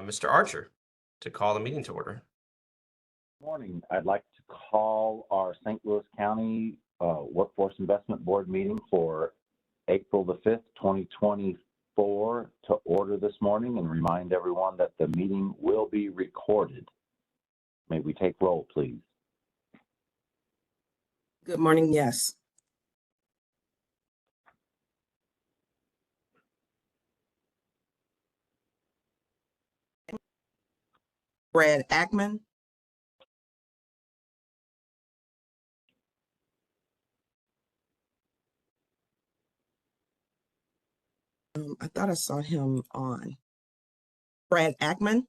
Mr. Archer to call the meeting to order. Morning. I'd like to call our St. Louis County Workforce Investment Board meeting for April the 5th, 2024 to order this morning and remind everyone that the meeting will be recorded. May we take roll, please? Good morning, yes. Brad Ackman. I thought I saw him on. Brad Ackman.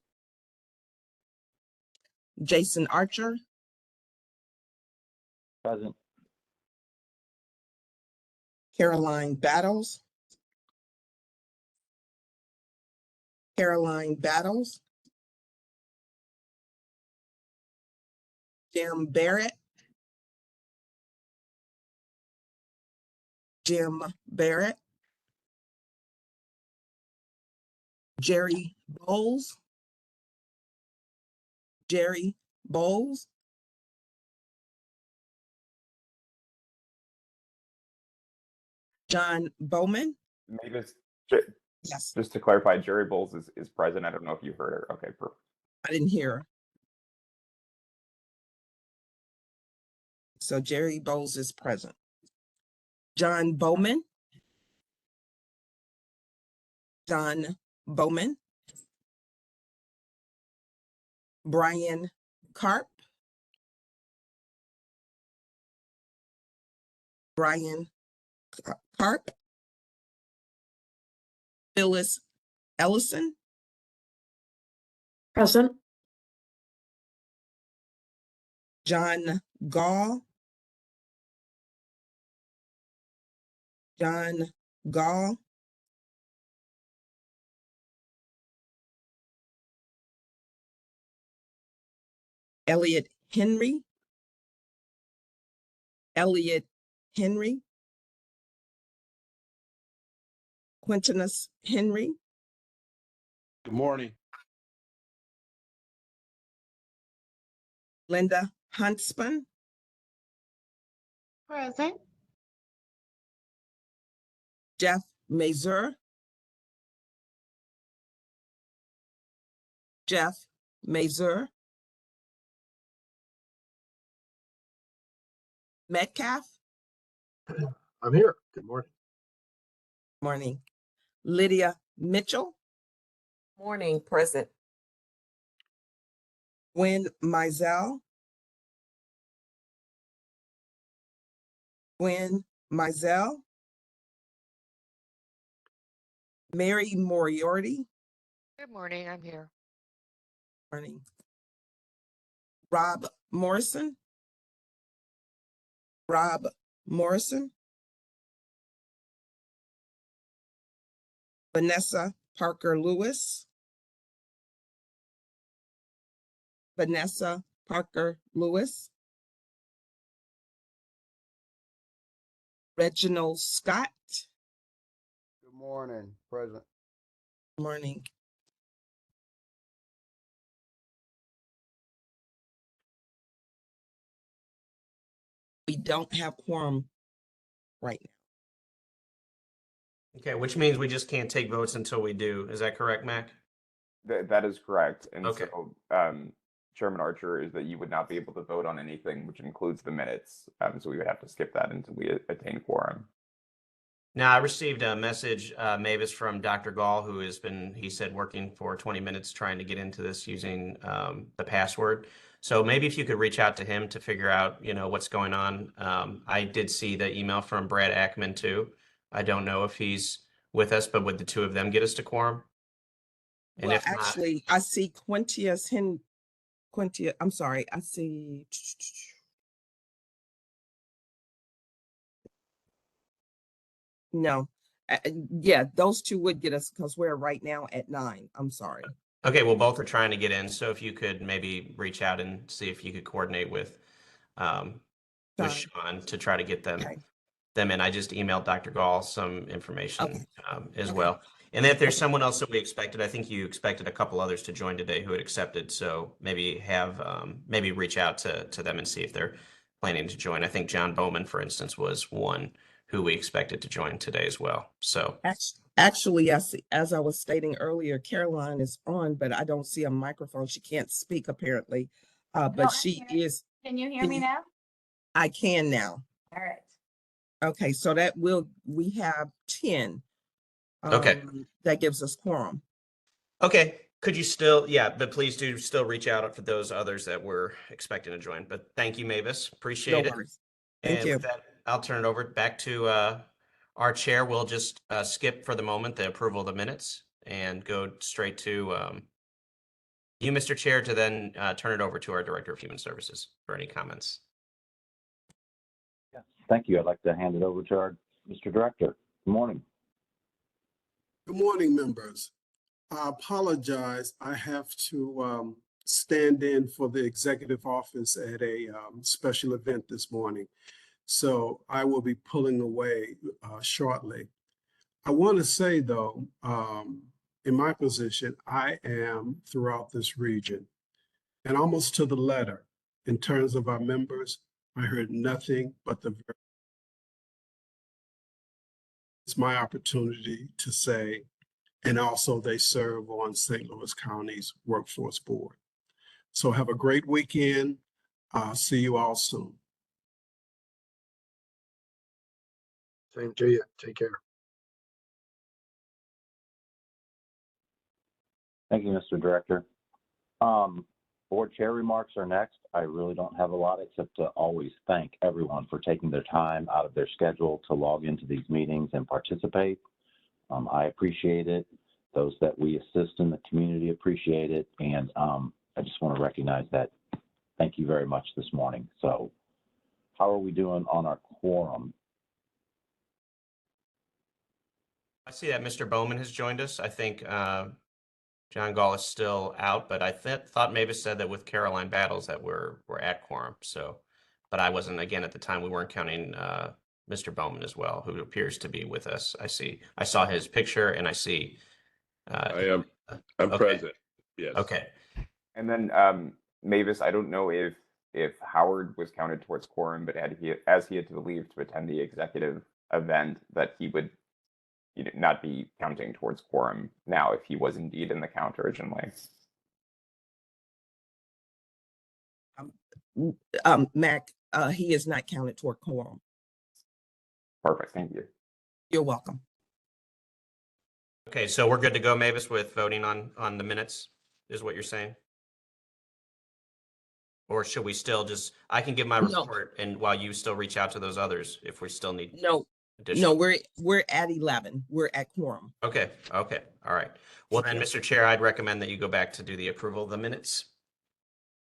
Jason Archer. Present. Caroline Battles. Caroline Battles. Jim Barrett. Jim Barrett. Jerry Bowles. Jerry Bowles. John Bowman. Mavis, Yes, just to clarify, Jerry Bowles is present. I don't know if you heard her. Okay, perfect. I didn't hear her. So Jerry Bowles is present. John Bowman. John Bowman. Brian Karp. Brian Karp. Phyllis Ellison. Present. John Gall. John Gall. Elliot Henry. Elliot Henry. Quintinus Henry. Good morning. Linda Huntsman. Present. Jeff Mazur. Jeff Mazur. Metcalf. I'm here. Good morning. Morning. Lydia Mitchell. Morning. Present. Gwen Mizell. Gwen Mizell. Mary Moriarty. Good morning. I'm here. Morning. Rob Morrison. Rob Morrison. Vanessa Parker Lewis. Vanessa Parker Lewis. Reginald Scott. Good morning. Present. Morning. We don't have quorum right now. Okay, which means we just can't take votes until we do. Is that correct, Mac? That is correct. And Okay. so, Chairman Archer, is that you would not be able to vote on anything, which includes the minutes. So we would have to skip that until we attain quorum. Now, I received a message, Mavis, from Dr. Gall, who has been, he said, working for 20 minutes trying to get into this using the password. So maybe if you could reach out to him to figure out, what's going on. I did see the email from Brad Ackman too. I don't know if he's with us, but would the two of them get us to quorum? And Well, if not, actually, I see I'm sorry, I see. No, yeah, those two would get us because we're right now at 9. I'm sorry. okay, well, both are trying to get in. So if you could maybe reach out and see if you could coordinate with Fine. Sean to try to get them Okay. in. I just emailed Dr. Gall some information Okay. as Okay. well. And if there's someone else that we expected, I think you expected a couple others to join today who had accepted. So maybe maybe reach out to them and see if they're planning to join. I think John Bowman, for instance, was one who we expected to join today as well. So Actually, as I was stating earlier, Caroline is on, but I don't see a microphone. She can't speak apparently. But I'm she here. is, Can you hear Can me you- now? I can now. All right. Okay, so we have 10. Okay. That gives us quorum. okay, could you still, yeah, but please do still reach out for those others that we're expecting to join. But thank you, Mavis. No Appreciate it. worries. Thank And you. with that, I'll turn it over back to our chair. We'll just skip for the moment the approval of the minutes and go straight to you, Mr. Chair, to then turn it over to our Director of Human Services for any comments. Yes, thank you. I'd like to hand it over to our Mr. Director. Good morning. Good morning, members. I apologize. I have to stand in for the executive office at a special event this morning. So I will be pulling away shortly. I want to say, though, in my position, I am throughout this region and almost to the letter in terms of our members. I heard nothing but it's my opportunity to say, and also they serve on St. Louis County's Workforce Board. So have a great weekend. See you all soon. Same to you. Take care. Thank you, Mr. Director. Board chair remarks are next. I really don't have a lot except to always thank everyone for taking their time out of their schedule to log into these meetings and participate. I appreciate it. Those that we assist in the community appreciate it. And I just want to recognize that. Thank you very much this morning. So how are we doing on our quorum? I see that Mr. Bowman has joined us. I think John Gall is still out, but I thought Mavis said that with Caroline Battles that we're at quorum. So, but I wasn't, again, at the time, we weren't counting Mr. Bowman as well, who appears to be with us. I saw his picture and I see. I'm okay. present. Yes. Okay. And then Mavis, I don't know if Howard was counted towards quorum, but as he had to leave to attend the executive event, that he would not be counting towards quorum now if he was indeed in the count originally. Mac, he is not counted toward quorum. Perfect. Thank you. You're welcome. Okay, so we're good to go, Mavis, with voting on the minutes, is what you're saying? Or should we still I can give my No. report and while you still reach out to those others if we still need No, additional. we're at 11. We're at quorum. Okay, all right. Well then, Mr. Chair, I'd recommend that you go back to do the approval of the minutes.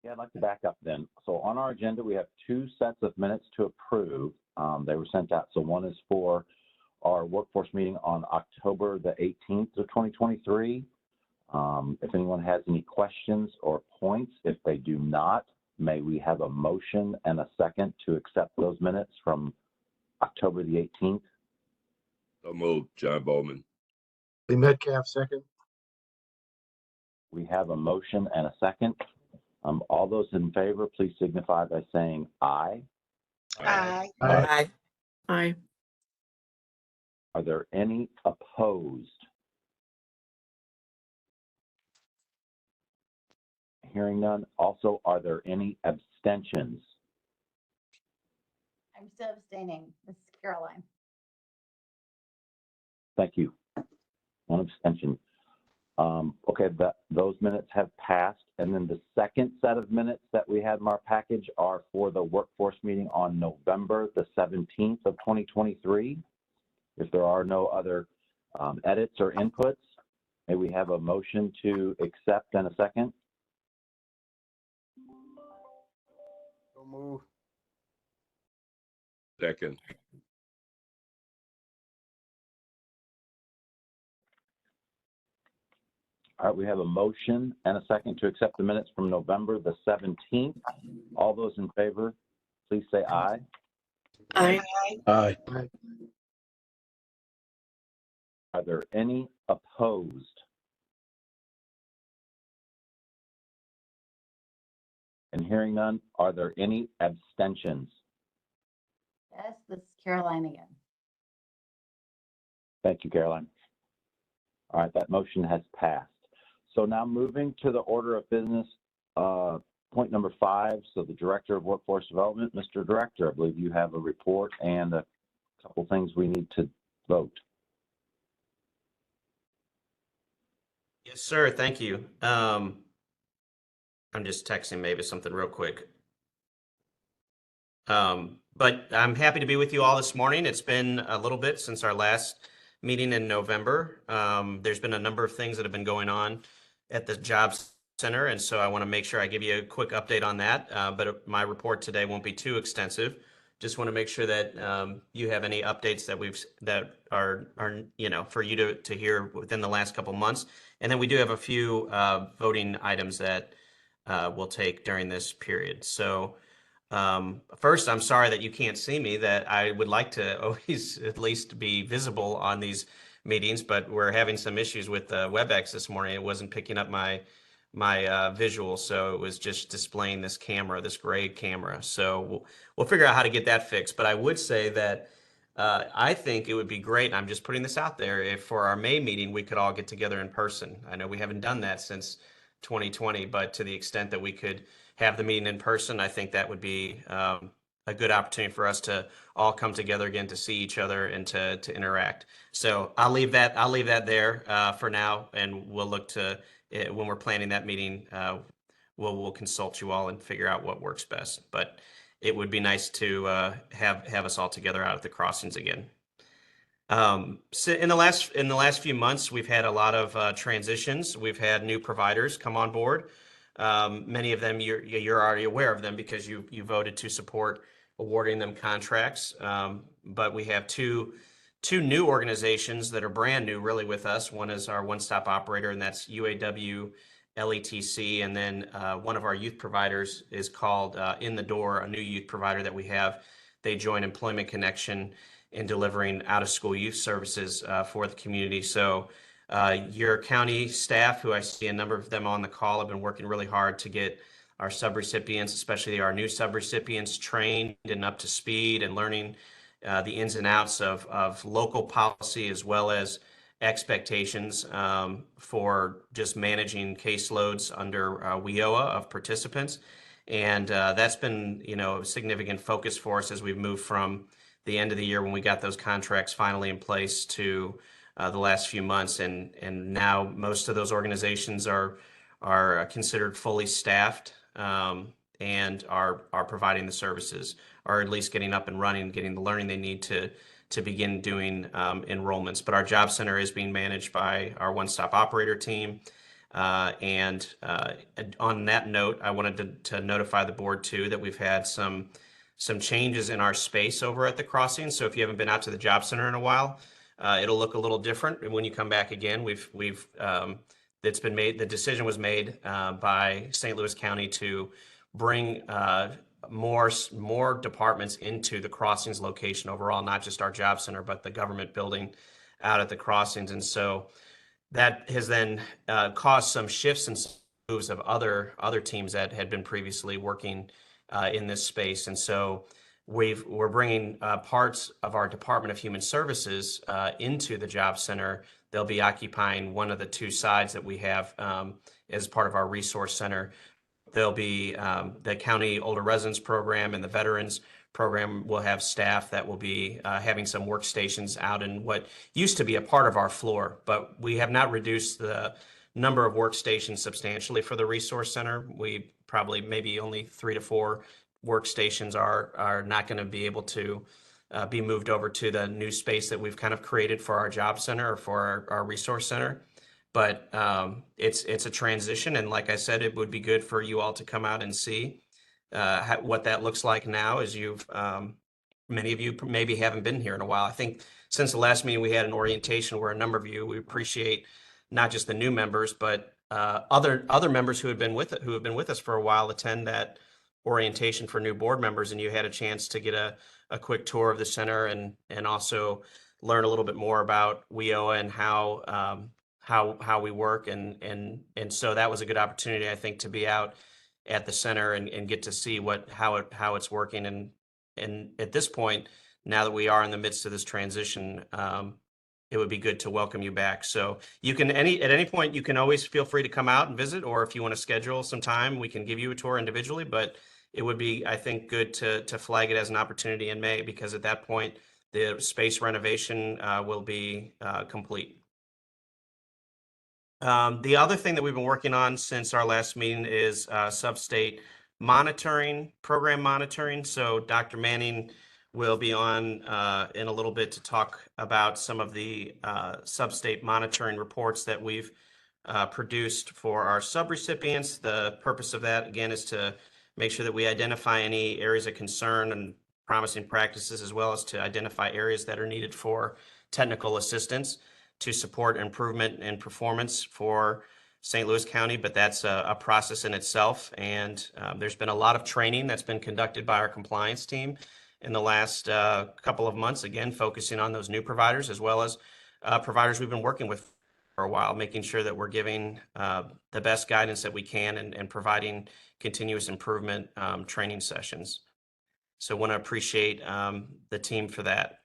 Yeah, I'd like to back up then. So on our agenda, we have 2 sets of minutes to approve. They were sent out. So one is for our workforce meeting on October the 18th of 2023. If anyone has any questions or points, if they do not, may we have a motion and a second to accept those minutes from October the 18th? So moved, John Bowman. Lee Metcalf, second. We have a motion and a second. All those in favor, please signify by saying aye. Aye. Aye. Aye. Are there any opposed? Hearing none. Also, are there any abstentions? I'm still abstaining. This is Caroline. Thank you. One abstention. Okay, those minutes have passed. And then the second set of minutes that we had in our package are for the workforce meeting on November the 17th of 2023. If there are no other edits or inputs, may we have a motion to accept and a second? So move. Second. All right, we have a motion and a second to accept the minutes from November the 17th. All those in favor, please say aye. Aye. Aye. Are there any opposed? And hearing none, are there any abstentions? Yes, this is Caroline again. Thank you, Caroline. All right, that motion has passed. So now moving to the order of business, point number 5. So the Director of Workforce Development, Mr. Director, I believe you have a report and a couple things we need to vote. Yes, sir. Thank you. I'm just texting Mavis something real quick. But I'm happy to be with you all this morning. It's been a little bit since our last meeting in November. There's been a number of things that have been going on at the Jobs Center, and so I want to make sure I give you a quick update on that. But my report today won't be too extensive. Just want to make sure that you have any updates that are for you to hear within the last couple months. And then we do have a few voting items that we'll take during this period. So first, I'm sorry that you can't see me, that I would like to always at least be visible on these meetings, but we're having some issues with WebEx this morning. It wasn't picking up my visual, so it was just displaying this camera, this gray camera. So we'll figure out how to get that fixed. But I would say that I think it would be great, and I'm just putting this out there, if for our May meeting we could all get together in person. I know we haven't done that since 2020, but to the extent that we could have the meeting in person, I think that would be a good opportunity for us to all come together again, to see each other and to interact. So I'll leave that there for now, and we'll look to when we're planning that meeting. We'll consult you all and figure out what works best. But it would be nice to have us all together out at the crossings again. So in the last few months, we've had a lot of transitions. We've had new providers come on board. Many of them you're already aware of them because you voted to support awarding them contracts. But we have two new organizations that are brand new really with us. One is our one-stop operator, and that's UAW LETC. And then one of our youth providers is called In the Door, a new youth provider that we have. They join Employment Connection in delivering out-of-school youth services for the community. So your county staff, who I see a number of them on the call, have been working really hard to get our subrecipients, especially our new subrecipients, trained and up to speed and learning the ins and outs of local policy, as well as expectations for just managing caseloads under WIOA of participants. And that's been, a significant focus for us as we've moved from the end of the year when we got those contracts finally in place to the last few months. And now most of those organizations are considered fully staffed and are providing the services, or at least getting up and running, getting the learning they need to begin doing enrollments. But our job center is being managed by our one-stop operator team. And on that note, I wanted to notify the board too that we've had some changes in our space over at the crossing. So if you haven't been out to the job center in a while, it'll look a little different. And when you come back again, it's been made. The decision was made by St. Louis County to bring more departments into the crossings location overall, not just our job center, but the government building out at the crossings. And so that has then caused some shifts and moves of other teams that had been previously working in this space. And so we're bringing parts of our Department of Human Services into the job center. They'll be occupying one of the two sides that we have as part of our resource center. There'll be the County Older Residents Program and the Veterans Program will have staff that will be having some workstations out in what used to be a part of our floor, but we have not reduced the number of workstations substantially for the resource center. We probably maybe only 3 to 4 workstations are not going to be able to be moved over to the new space that we've kind of created for our job center or for our resource center. But it's a transition, and like I said, it would be good for you all to come out and see what that looks like now, as many of you maybe haven't been here in a while. I think since the last meeting we had an orientation where a number of you, we appreciate not just the new members, but other members who have been with us for a while attend that orientation for new board members, and you had a chance to get a quick tour of the center and also learn a little bit more about WIOA and how we work. And so that was a good opportunity, I think, to be out at the center and get to see how it's working. And at this point, now that we are in the midst of this transition, it would be good to welcome you back. So you can at any point, you can always feel free to come out and visit, or if you want to schedule some time, we can give you a tour individually. But it would be, I think, good to flag it as an opportunity in May, because at that point, the space renovation will be complete. The other thing that we've been working on since our last meeting is sub-state monitoring, program monitoring. So Dr. Manning will be on in a little bit to talk about some of the sub-state monitoring reports that we've produced for our subrecipients. The purpose of that, again, is to make sure that we identify any areas of concern and promising practices, as well as to identify areas that are needed for technical assistance to support improvement in performance for St. Louis County. But that's a process in itself. And there's been a lot of training that's been conducted by our compliance team in the last couple of months, again, focusing on those new providers, as well as providers we've been working with for a while, making sure that we're giving the best guidance that we can and providing continuous improvement training sessions. So want to appreciate the team for that.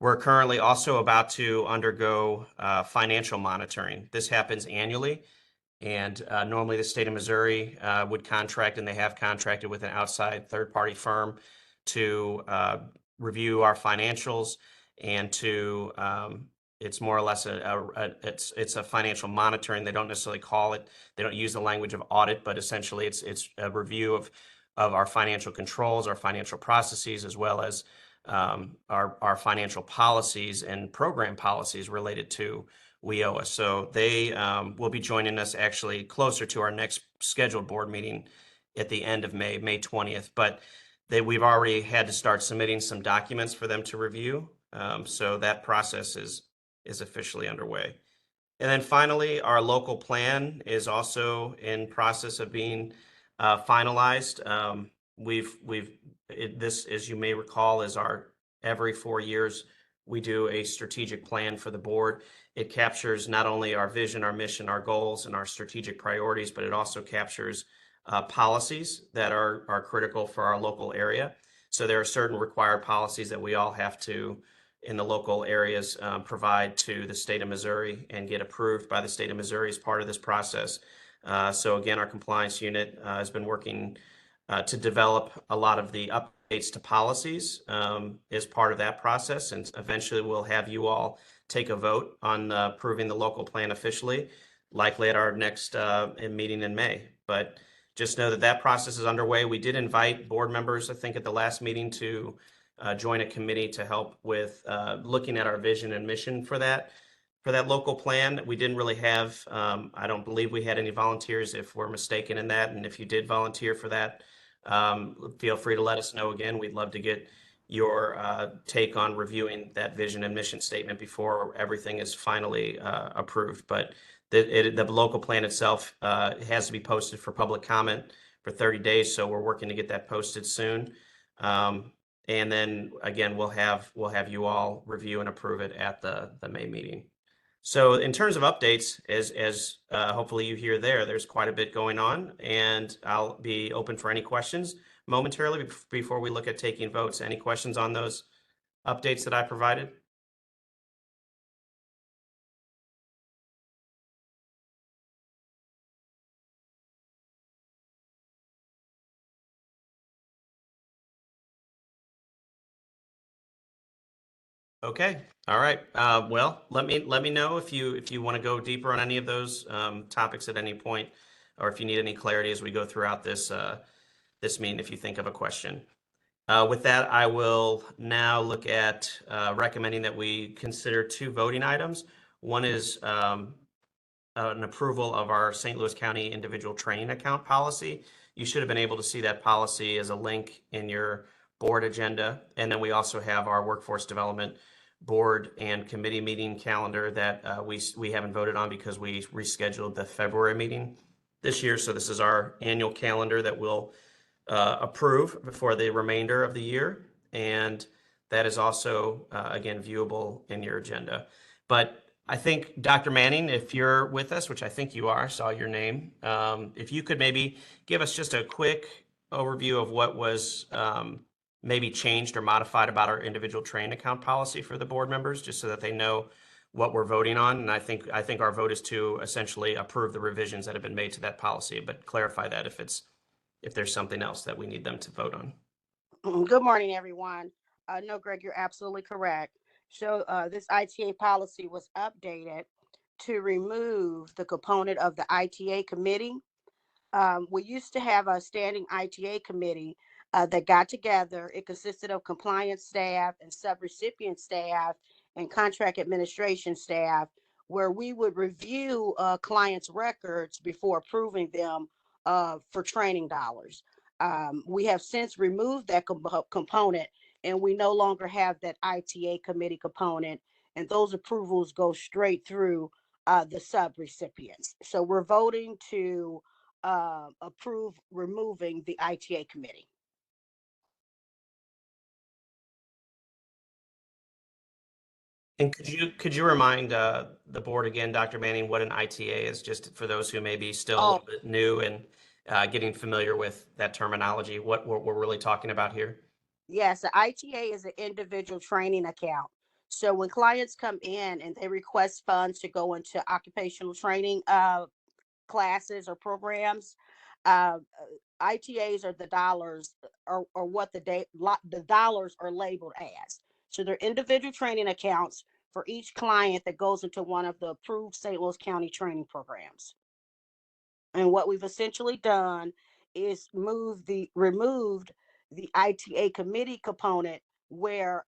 We're currently also about to undergo financial monitoring. This happens annually, and normally the state of Missouri would contract, and they have contracted with an outside third-party firm to review our financials and to it's more or less it's a financial monitoring. They don't necessarily call it, they don't use the language of audit, but essentially it's a review of our financial controls, our financial processes, as well as our financial policies and program policies related to WIOA. So they will be joining us actually closer to our next scheduled board meeting at the end of May 20th. But we've already had to start submitting some documents for them to review. So that process is officially underway. And then finally, our local plan is also in process of being finalized. This, as you may recall, is our every 4 years we do a strategic plan for the board. It captures not only our vision, our mission, our goals, and our strategic priorities, but it also captures policies that are critical for our local area. So there are certain required policies that we all have to, in the local areas, provide to the state of Missouri and get approved by the state of Missouri as part of this process. So again, our compliance unit has been working to develop a lot of the updates to policies as part of that process. And eventually we'll have you all take a vote on approving the local plan officially, likely at our next meeting in May. But just know that that process is underway. We did invite board members, I think, at the last meeting to join a committee to help with looking at our vision and mission for that local plan. We didn't really have, I don't believe we had any volunteers, if we're mistaken in that. And if you did volunteer for that, feel free to let us know again. We'd love to get your take on reviewing that vision and mission statement before everything is finally approved. But the local plan itself has to be posted for public comment for 30 days. So we're working to get that posted soon. And then again, we'll have you all review and approve it at the May meeting. So in terms of updates, as hopefully you hear there's quite a bit going on, and I'll be open for any questions momentarily before we look at taking votes. Any questions on those updates that I provided? Okay. All right. Well, let me know if you want to go deeper on any of those topics at any point, or if you need any clarity as we go throughout this meeting, if you think of a question. With that, I will now look at recommending that we consider 2 voting items. One is an approval of our St. Louis County individual training account policy. You should have been able to see that policy as a link in your board agenda. And then we also have our workforce development board and committee meeting calendar that we haven't voted on because we rescheduled the February meeting this year. So this is our annual calendar that we'll approve for the remainder of the year. And that is also, again, viewable in your agenda. But I think, Dr. Manning, if you're with us, which I think you are, saw your name, if you could maybe give us just a quick overview of what was maybe changed or modified about our individual training account policy for the board members, just so that they know what we're voting on. And I think our vote is to essentially approve the revisions that have been made to that policy, but clarify that if there's something else that we need them to vote on. Good morning, everyone. No, Greg, you're absolutely correct. So this ITA policy was updated to remove the component of the ITA committee. We used to have a standing ITA committee that got together. It consisted of compliance staff and subrecipient staff and contract administration staff, where we would review clients' records before approving them for training dollars. We have since removed that component, and we no longer have that ITA committee component, and those approvals go straight through the subrecipients. So we're voting to approve removing the ITA committee. And could you remind the board again, Dr. Manning, what an ITA is, just for those who may be still a little bit new and getting familiar with that terminology, what we're really talking about here? Yes, the ITA is an individual training account. So when clients come in and they request funds to go into occupational training classes or programs, ITAs are the dollars, or what the dollars are labeled as. So they're individual training accounts for each client that goes into one of the approved St. Louis County training programs. And what we've essentially done is removed the ITA committee component, where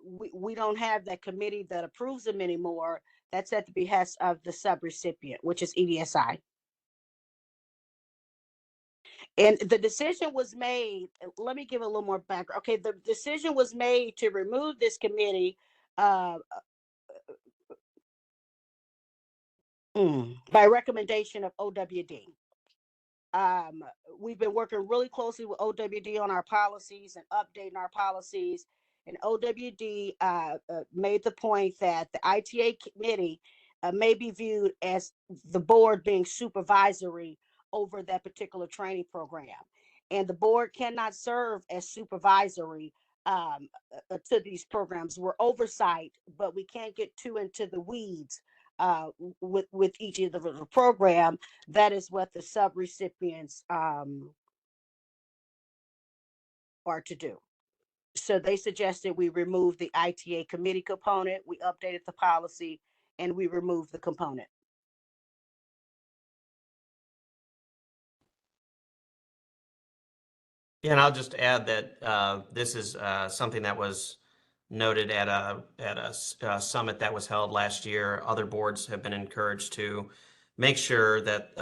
we don't have that committee that approves them anymore. That's at the behest of the subrecipient, which is EDSI. And the decision was made, let me give a little more background. Okay, the decision was made to remove this committee by recommendation of OWD. We've been working really closely with OWD on our policies and updating our policies. And OWD made the point that the ITA committee may be viewed as the board being supervisory over that particular training program. And the board cannot serve as supervisory to these programs. We're oversight, but we can't get too into the weeds with each of the program. That is what the subrecipients are to do. So they suggested we remove the ITA committee component. We updated the policy and we removed the component. Yeah, and I'll just add that this is something that was noted at a summit that was held last year. Other boards have been encouraged to make sure that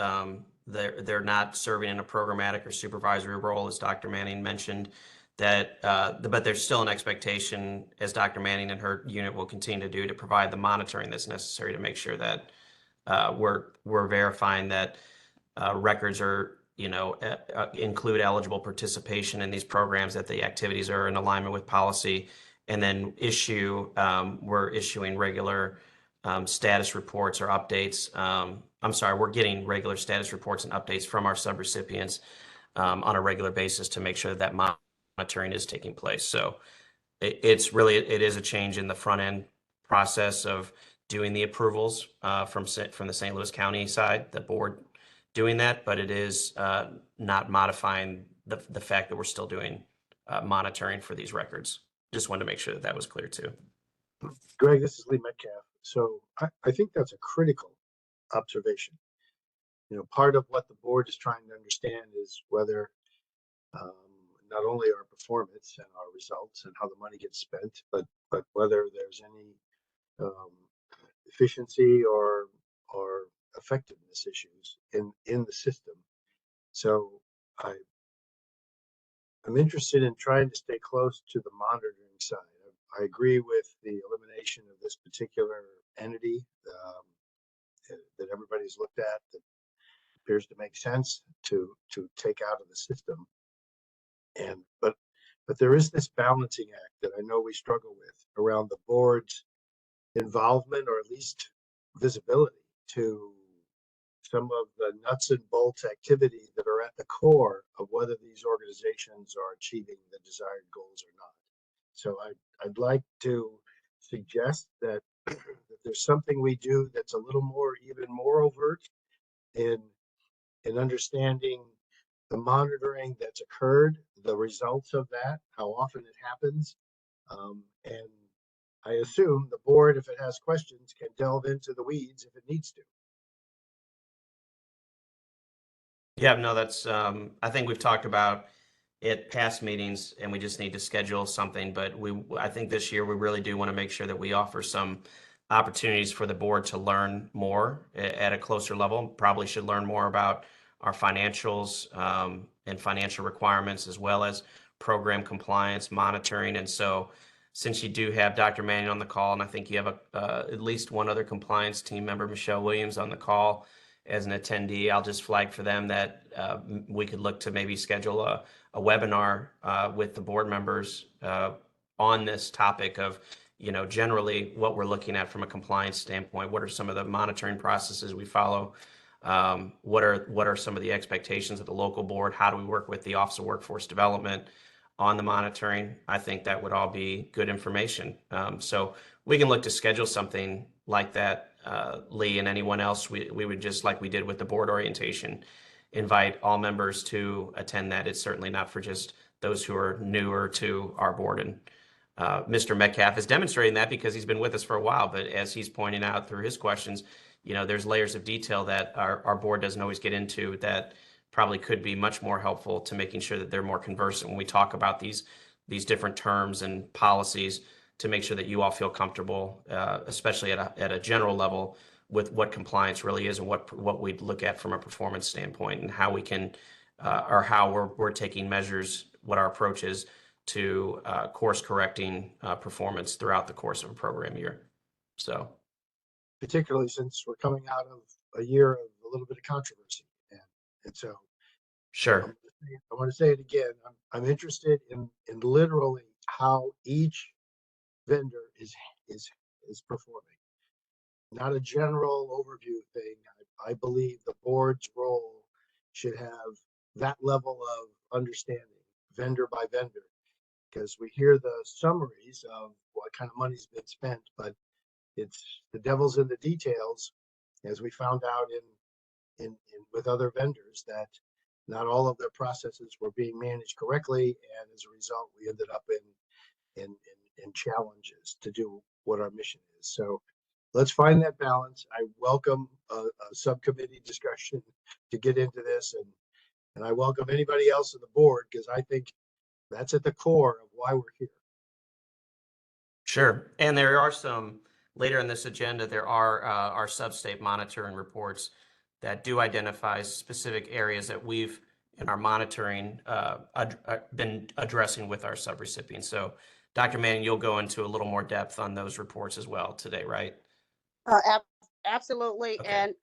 they're not serving in a programmatic or supervisory role, as Dr. Manning mentioned. But there's still an expectation, as Dr. Manning and her unit will continue to do, to provide the monitoring that's necessary to make sure that we're verifying that records are, include eligible participation in these programs, that the activities are in alignment with policy, and then we're issuing regular status reports or updates. We're getting regular status reports and updates from our subrecipients on a regular basis to make sure that monitoring is taking place. So it is a change in the front end process of doing the approvals from the St. Louis County side, the board doing that, but it is not modifying the fact that we're still doing monitoring for these records. Just wanted to make sure that was clear too. Greg, this is Lee Metcalf. So I think that's a critical observation. Part of what the board is trying to understand is whether not only our performance and our results and how the money gets spent, but whether there's any efficiency or effectiveness issues in the system. So I'm interested in trying to stay close to the monitoring side. I agree with the elimination of this particular entity that everybody's looked at, that appears to make sense to take out of the system. But But there is this balancing act that I know we struggle with around the board's involvement, or at least visibility, to some of the nuts and bolts activities that are at the core of whether these organizations are achieving the desired goals or not. So I'd like to suggest that, that there's something we do that's a little more, even more overt in understanding the monitoring that's occurred, the results of that, how often it happens. And I assume the board, if it has questions, can delve into the weeds if it needs to. Yeah, no, that's, I think we've talked about it past meetings and we just need to schedule something, but I think this year we really do want to make sure that we offer some opportunities for the board to learn more at a closer level. Probably should learn more about our financials, and financial requirements, as well as program compliance, monitoring. And so since you do have Dr. Manning on the call, and I think you have at least one other compliance team member, Michelle Williams, on the call as an attendee, I'll just flag for them that we could look to maybe schedule a webinar with the board members on this topic of, you know, generally what we're looking at from a compliance standpoint. What are some of the monitoring processes we follow? What are some of the expectations of the local board? How do we work with the Office of Workforce Development on the monitoring? I think that would all be good information. So we can look to schedule something like that. Lee and anyone else, we would, just like we did with the board orientation, invite all members to attend that. It's certainly not for just those who are newer to our board. And Mr. Metcalf is demonstrating that because he's been with us for a while. But as he's pointing out through his questions, you know, there's layers of detail that our board doesn't always get into that probably could be much more helpful to making sure that they're more conversant when we talk about these different terms and policies, to make sure that you all feel comfortable, especially at a general level, with what compliance really is and what we'd look at from a performance standpoint, and how we can, or how we're taking measures, what our approach is to course correcting performance throughout the course of a program year. So, Particularly since we're coming out of a year of a little bit of controversy. And so sure. I want to say it again. I'm interested in literally how each vendor is performing, not a general overview thing. I believe the board's role should have that level of understanding, vendor by vendor, because we hear the summaries of what kind of money's been spent, but it's the devil's in the details, as we found out in with other vendors, that not all of their processes were being managed correctly, and as a result, we ended up in challenges to do what our mission is. So let's find that balance. I welcome a subcommittee discussion to get into this, and I welcome anybody else on the board, because I think that's at the core of why we're here. Sure. And there are some, later in this agenda, there are our sub-state monitoring reports that do identify specific areas that we've, in our monitoring, been addressing with our subrecipients. So Dr. Manning, you'll go into a little more depth on those reports as well today, right? Absolutely. Okay. And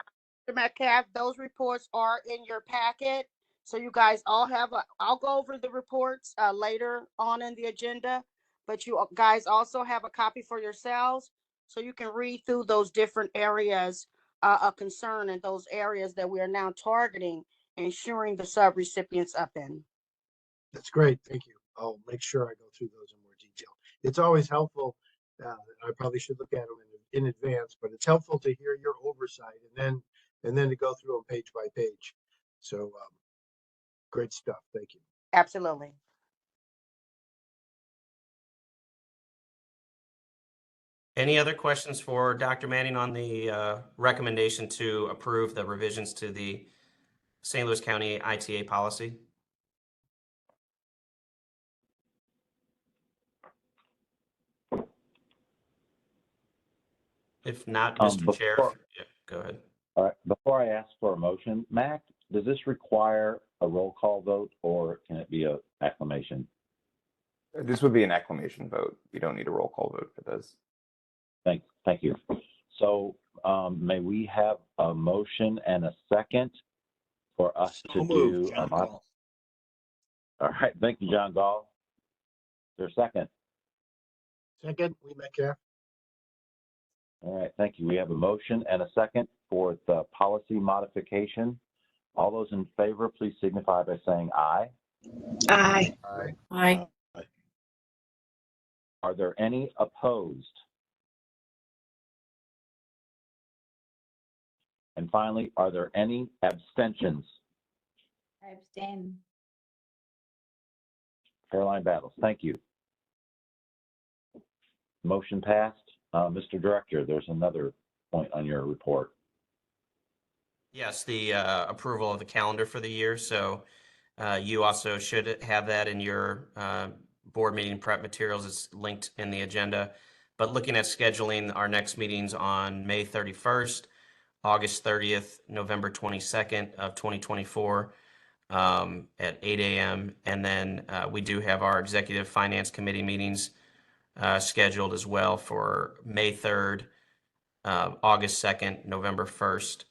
Mr. Metcalf, those reports are in your packet. So you guys all have I'll go over the reports later on in the agenda, but you guys also have a copy for yourselves, so you can read through those different areas of concern, and those areas that we are now targeting, ensuring the subrecipients up in. That's great. Thank you. I'll make sure I go through those in more detail. It's always helpful. I probably should look at them in advance, but it's helpful to hear your oversight and then to go through them page by page. So great stuff. Thank you. Absolutely. Any other questions for Dr. Manning on the recommendation to approve the revisions to the St. Louis County ITA policy? If not, Mr. Chair, yeah, go ahead. All right, before I ask for a motion, Mac, does this require a roll call vote, or can it be an acclamation? This would be an acclamation vote. You don't need a roll call vote for this. Thank you. So may we have a motion and a second for us to do? All right, thank you, John Gall. there a second? Second, Lee Metcalf. All right, thank you. We have a motion and a second for the policy modification. All those in favor, please signify by saying aye. Aye. Aye. Aye. Are there any opposed? And finally, are there any abstentions? I abstain. Caroline Battles, thank you. Motion passed. Mr. Director, there's another point on your report. Yes, the approval of the calendar for the year. So you also should have that in your board meeting prep materials. It's linked in the agenda. But looking at scheduling, our next meetings on May 31st, August 30th, November 22nd of 2024 at 8 a.m. And then we do have our Executive Finance Committee meetings scheduled as well for May 3rd, August 2nd, November 1st,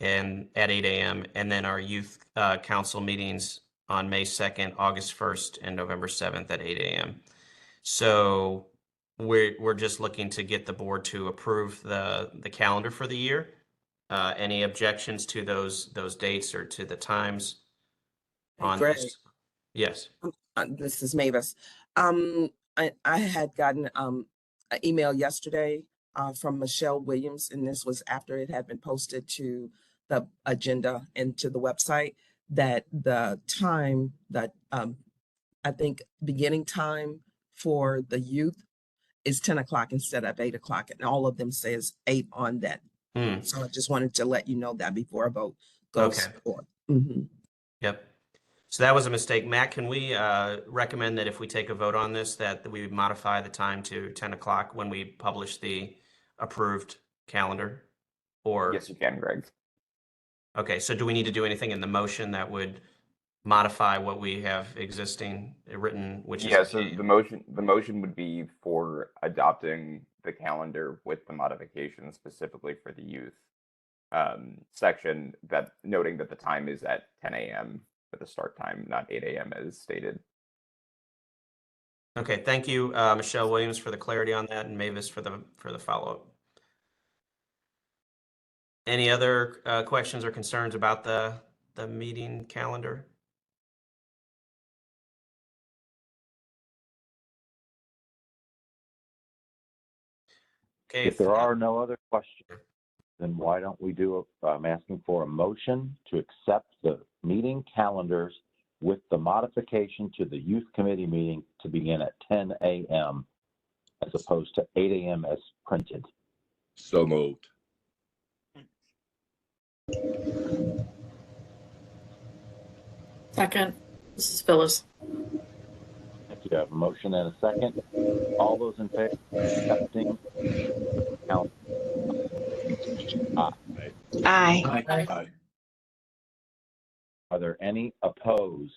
and at 8 a.m. And then our Youth Council meetings on May 2nd, August 1st, and November 7th at 8 a.m. So we're just looking to get the board to approve the calendar for the year. Any objections to those dates or to the times on Greg. this? Yes. This is Mavis. I had gotten an email yesterday from Michelle Williams, and this was after it had been posted to the agenda and to the website, that the time that I think beginning time for the youth is 10 o'clock instead of 8 o'clock, and all of them says 8 on that. So I just wanted to let you know that before a vote goes forth. Yep. So that was a mistake. Matt, can we recommend that if we take a vote on this, that we modify the time to 10 o'clock when we publish the approved calendar? Or Yes, you can, Greg. okay, so do we need to do anything in the motion that would modify what we have existing written, which is Yeah, so the motion would be for adopting the calendar with the modifications specifically for the youth section, that noting that the time is at 10 a.m. for the start time, not 8 a.m. as stated. Okay, thank you, Michelle Williams, for the clarity on that, and Mavis for the follow-up. Any other questions or concerns about the meeting calendar? Okay, If there are no other questions, then why don't we I'm asking for a motion to accept the meeting calendars with the modification to the youth committee meeting to begin at 10 a.m. as opposed to 8 a.m. as printed. So moved. Second, this is Phyllis. Thank you. I have a motion and a second. All those in favor of accepting calendar? Aye. Aye. Are there any opposed?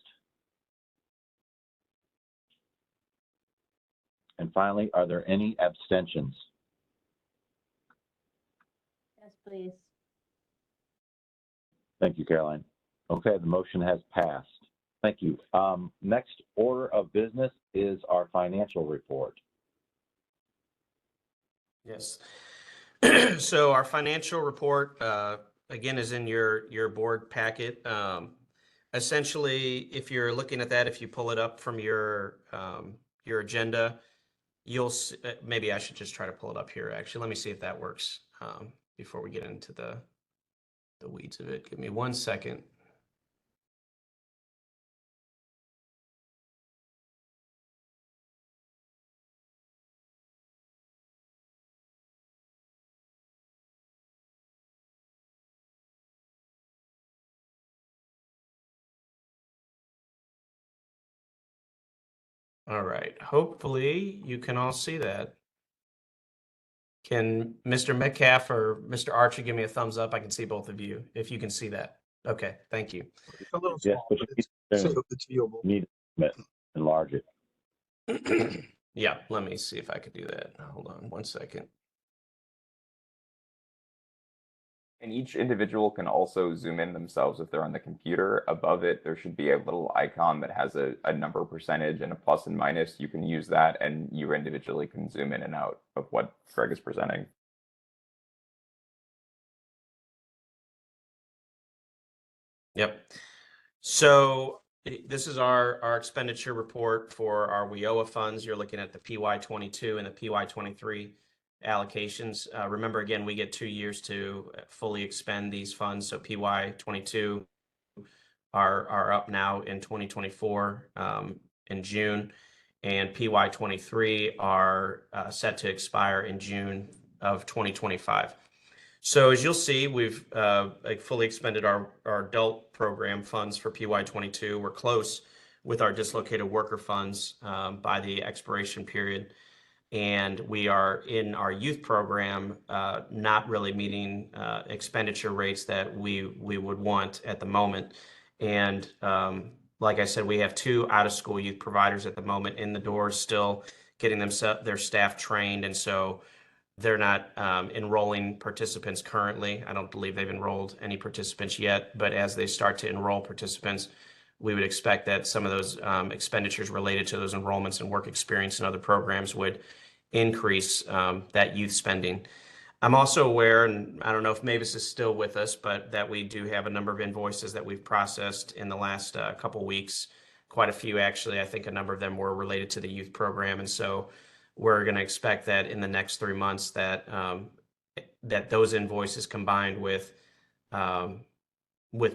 And finally, are there any abstentions? Yes, please. Thank you, Caroline. Okay, the motion has passed. Thank you. Next order of business is our financial report. Yes. So our financial report, again, is in your board packet. Essentially, if you're looking at that, if you pull it up from your agenda, you'll maybe I should just try to pull it up here. Actually, let me see if that works before we get into the weeds of it. Give me 1 second. All right, hopefully you can all see that. Can Mr. Metcalf or Mr. Archer give me a thumbs up? I can see both of you, if you can see that. Okay, thank you. It's a little Yes, small, but but you it's viewable. need to enlarge it. Yeah, let me see if I could do that. Hold on 1 second. And each individual can also zoom in themselves if they're on the computer. Above it, there should be a little icon that has a number percentage and a plus and minus. You can use that, and you individually can zoom in and out of what Greg is presenting. Yep. So this is our expenditure report for our WIOA funds. You're looking at the PY22 and the PY23 allocations. Remember, again, we get 2 years to fully expend these funds. So PY22 are up now in 2024 in June, and PY23 are set to expire in June of 2025. So as you'll see, we've fully expended our adult program funds for PY22. We're close with our dislocated worker funds by the expiration period. And we are in our youth program, not really meeting expenditure rates that we would want at the moment. And like I said, we have 2 out-of-school youth providers at the moment in the doors, still getting their staff trained. And so they're not enrolling participants currently. I don't believe they've enrolled any participants yet, but as they start to enroll participants, we would expect that some of those expenditures related to those enrollments and work experience and other programs would increase that youth spending. I'm also aware, and I don't know if Mavis is still with us, but that we do have a number of invoices that we've processed in the last couple weeks. Quite a few, actually. I think a number of them were related to the youth program, and so we're going to expect that in the next 3 months that that those invoices combined with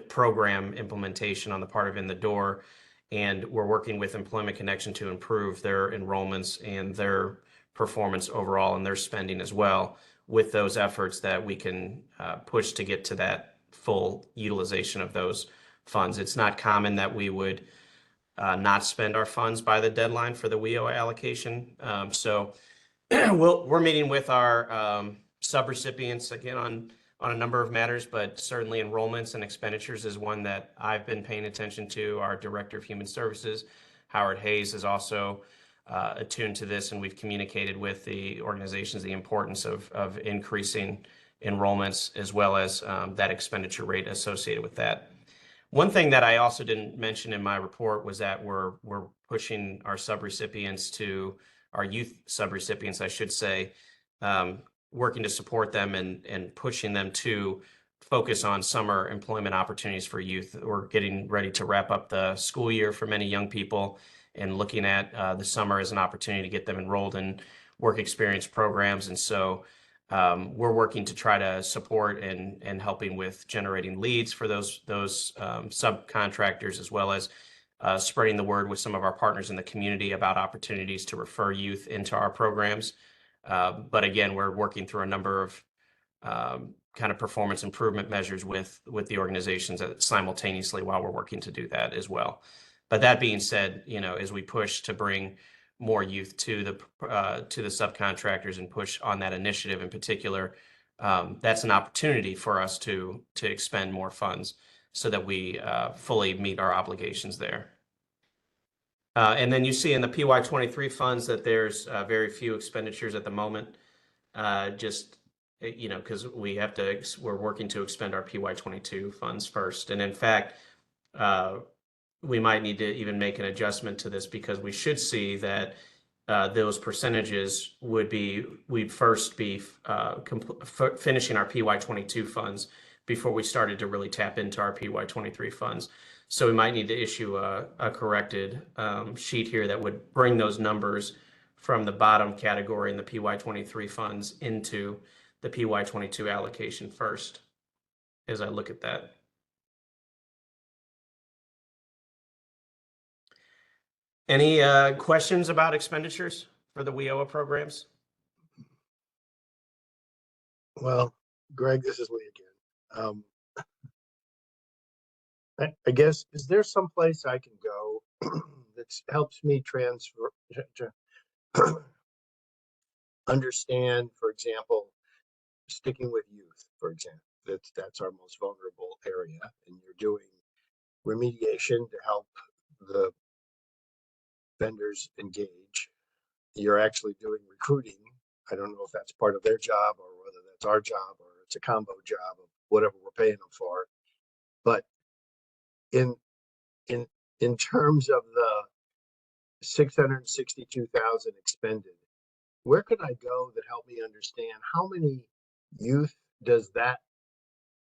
program implementation on the part of In the Door, and we're working with Employment Connection to improve their enrollments and their performance overall and their spending as well. With those efforts, that we can push to get to that full utilization of those funds. It's not common that we would not spend our funds by the deadline for the WIOA allocation. So we're meeting with our subrecipients again on a number of matters, but certainly enrollments and expenditures is one that I've been paying attention to. Our Director of Human Services, Howard Hayes, is also attuned to this, and we've communicated with the organizations the importance of increasing enrollments as well as that expenditure rate associated with that. One thing that I also didn't mention in my report was that we're pushing our subrecipients to our youth subrecipients, I should say, working to support them and pushing them to focus on summer employment opportunities for youth. We're getting ready to wrap up the school year for many young people and looking at the summer as an opportunity to get them enrolled in work experience programs. And so we're working to try to support and helping with generating leads for those subcontractors, as well as spreading the word with some of our partners in the community about opportunities to refer youth into our programs. But again, we're working through a number of kind of performance improvement measures with the organizations simultaneously while we're working to do that as well. But that being said, as we push to bring more youth to the subcontractors and push on that initiative in particular, that's an opportunity for us to expend more funds so that we fully meet our obligations there. And then you see in the PY23 funds that there's very few expenditures at the moment, just because we're working to expend our PY22 funds first. And in fact, we might need to even make an adjustment to this, because we should see that those percentages we'd first be finishing our PY22 funds before we started to really tap into our PY23 funds. So we might need to issue a corrected sheet here that would bring those numbers from the bottom category in the PY23 funds into the PY22 allocation first, as I look at that. Any questions about expenditures for the WIOA programs? Well, Greg, this is Lee again. I guess, is there some place I can go that helps me understand, for example, sticking with youth, for example, that's our most vulnerable area, and you're doing remediation to help the vendors engage. You're actually doing recruiting. I don't know if that's part of their job or whether that's our job or it's a combo job of whatever we're paying them for. But in in terms of the 662,000 expended, where can I go that help me understand how many youth does that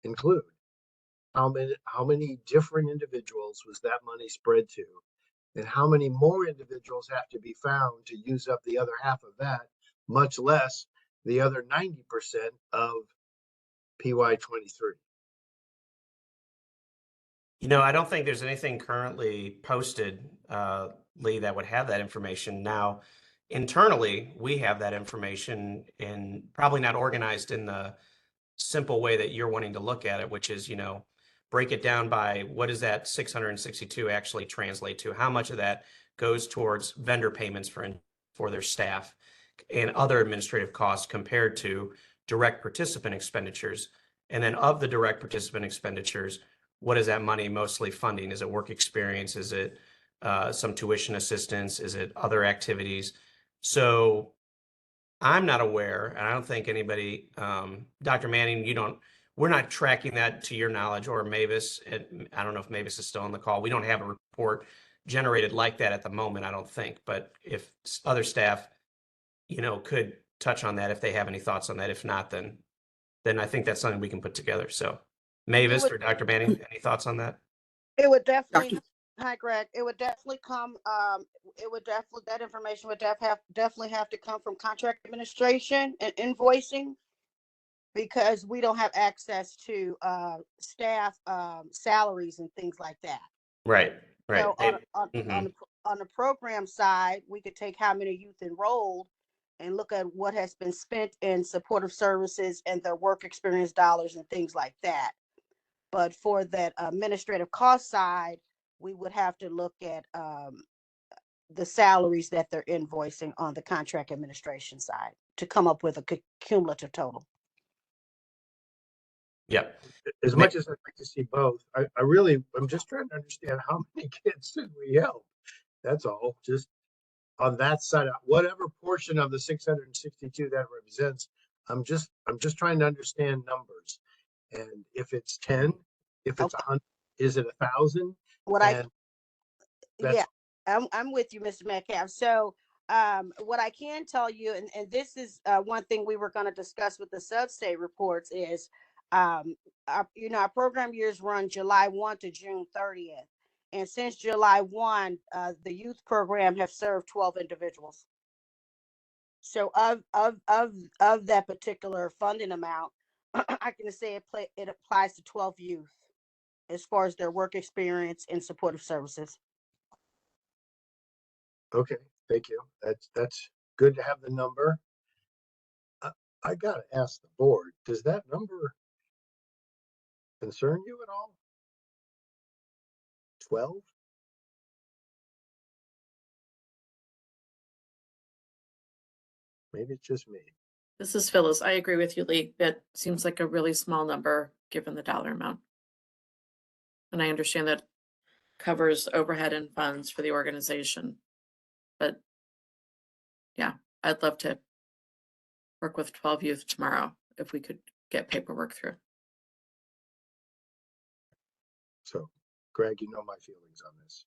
include? How many different individuals was that money spread to? And how many more individuals have to be found to use up the other half of that, much less the other 90% of PY23? You know, I don't think there's anything currently posted, Lee, that would have that information. Now, internally, we have that information and probably not organized in the simple way that you're wanting to look at it, which is, break it down by what does that 662 actually translate to? How much of that goes towards vendor payments for their staff and other administrative costs compared to direct participant expenditures? And then of the direct participant expenditures, what is that money mostly funding? Is it work experience? Is it some tuition assistance? Is it other activities? So I'm not aware, and I don't think anybody, Dr. Manning, we're not tracking that to your knowledge, or Mavis. I don't know if Mavis is still on the call. We don't have a report generated like that at the moment, I don't think. But if other staff, could touch on that if they have any thoughts on that. If not, then I think that's something we can put together. So Mavis or Dr. Manning, any thoughts on that? It would definitely, Dr. hi Greg, it would definitely come, that information would definitely have to come from contract administration and invoicing, because we don't have access to staff salaries and things like that. Right. So Mhm. on the program side, we could take how many youth enrolled and look at what has been spent in supportive services and their work experience dollars and things like that. But for that administrative cost side, we would have to look at the salaries that they're invoicing on the contract administration side to come up with a cumulative total. Yep. As much as I'd like to see both, I'm just trying to understand how many kids did we help? That's all. Just on that side, whatever portion of the 662 that represents, I'm just trying to understand numbers. And if it's 10, if it's Okay. 100, is it 1,000? Yeah, I'm with you, Mr. Metcalf. So what I can tell you, and this is one thing we were going to discuss with the sub-state reports, is our program years run July 1 to June 30th. And since July 1, the youth program have served 12 individuals. So of that particular funding amount, I can say it applies to 12 youth as far as their work experience and supportive services. Okay, thank you. That's good to have the number. I gotta ask the board, does that number concern you at all? 12? Maybe it's just me. This is Phyllis. I agree with you, Lee. That seems like a really small number given the dollar amount. And I understand that covers overhead and funds for the organization. But yeah, I'd love to work with 12 youth tomorrow if we could get paperwork through. So, Greg, you know my feelings on this.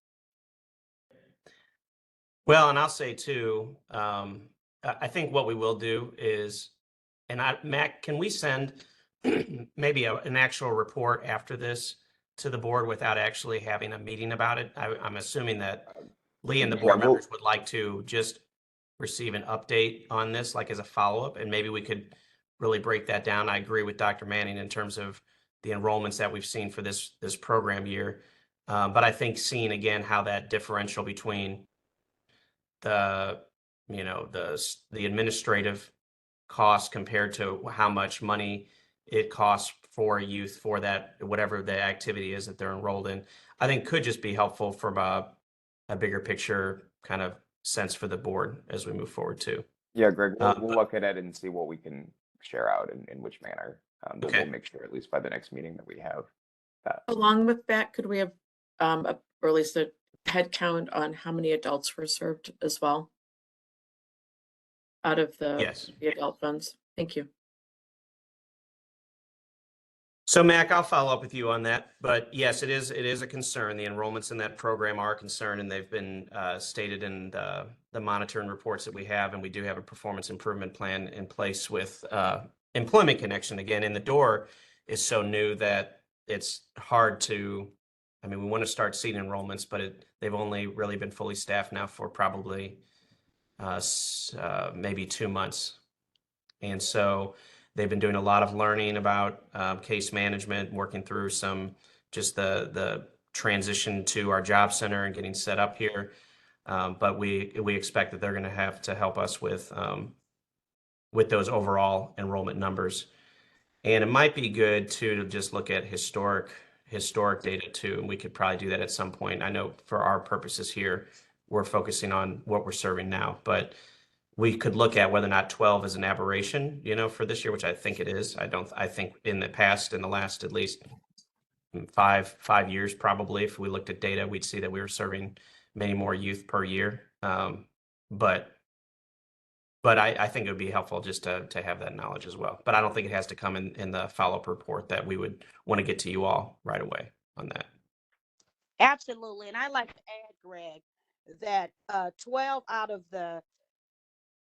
Well, and I'll say too, I think what we will do is, Mac, can we send maybe an actual report after this to the board without actually having a meeting about it? I'm assuming that Lee and the board Yeah, we'll- members would like to just receive an update on this, like as a follow-up, and maybe we could really break that down. I agree with Dr. Manning in terms of the enrollments that we've seen for this program year. But I think seeing again how that differential between the administrative cost compared to how much money it costs for youth for that, whatever the activity is that they're enrolled in, I think could just be helpful from a bigger picture kind of sense for the board as we move forward too. Yeah, Greg, we'll look at it and see what we can share out in which manner. But Okay. we'll make sure at least by the next meeting that we have that. Along with that, could we have or at least a head count on how many adults were served as well out of the Yes. adult funds? Thank you. So Mac, I'll follow up with you on that, but yes, it is a concern. The enrollments in that program are a concern, and they've been stated in the monitoring reports that we have, and we do have a performance improvement plan in place with Employment Connection. Again, In the Door is so new that it's hard to, I mean, we want to start seeing enrollments, but they've only really been fully staffed now for probably maybe 2 months. And so they've been doing a lot of learning about case management, working through just the transition to our job center and getting set up here. But we expect that they're going to have to help us with those overall enrollment numbers. And it might be good too to just look at historic data too. And we could probably do that at some point. I know for our purposes here, we're focusing on what we're serving now, but we could look at whether or not 12 is an aberration, for this year, which I think it is. I think in the past, in the last at least 5 years, probably, if we looked at data, we'd see that we were serving many more youth per year. But I think it would be helpful just to have that knowledge as well. But I don't think it has to come in the follow-up report that we would want to get to you all right away on that. Absolutely. And I'd like to add, Greg, that 12 out of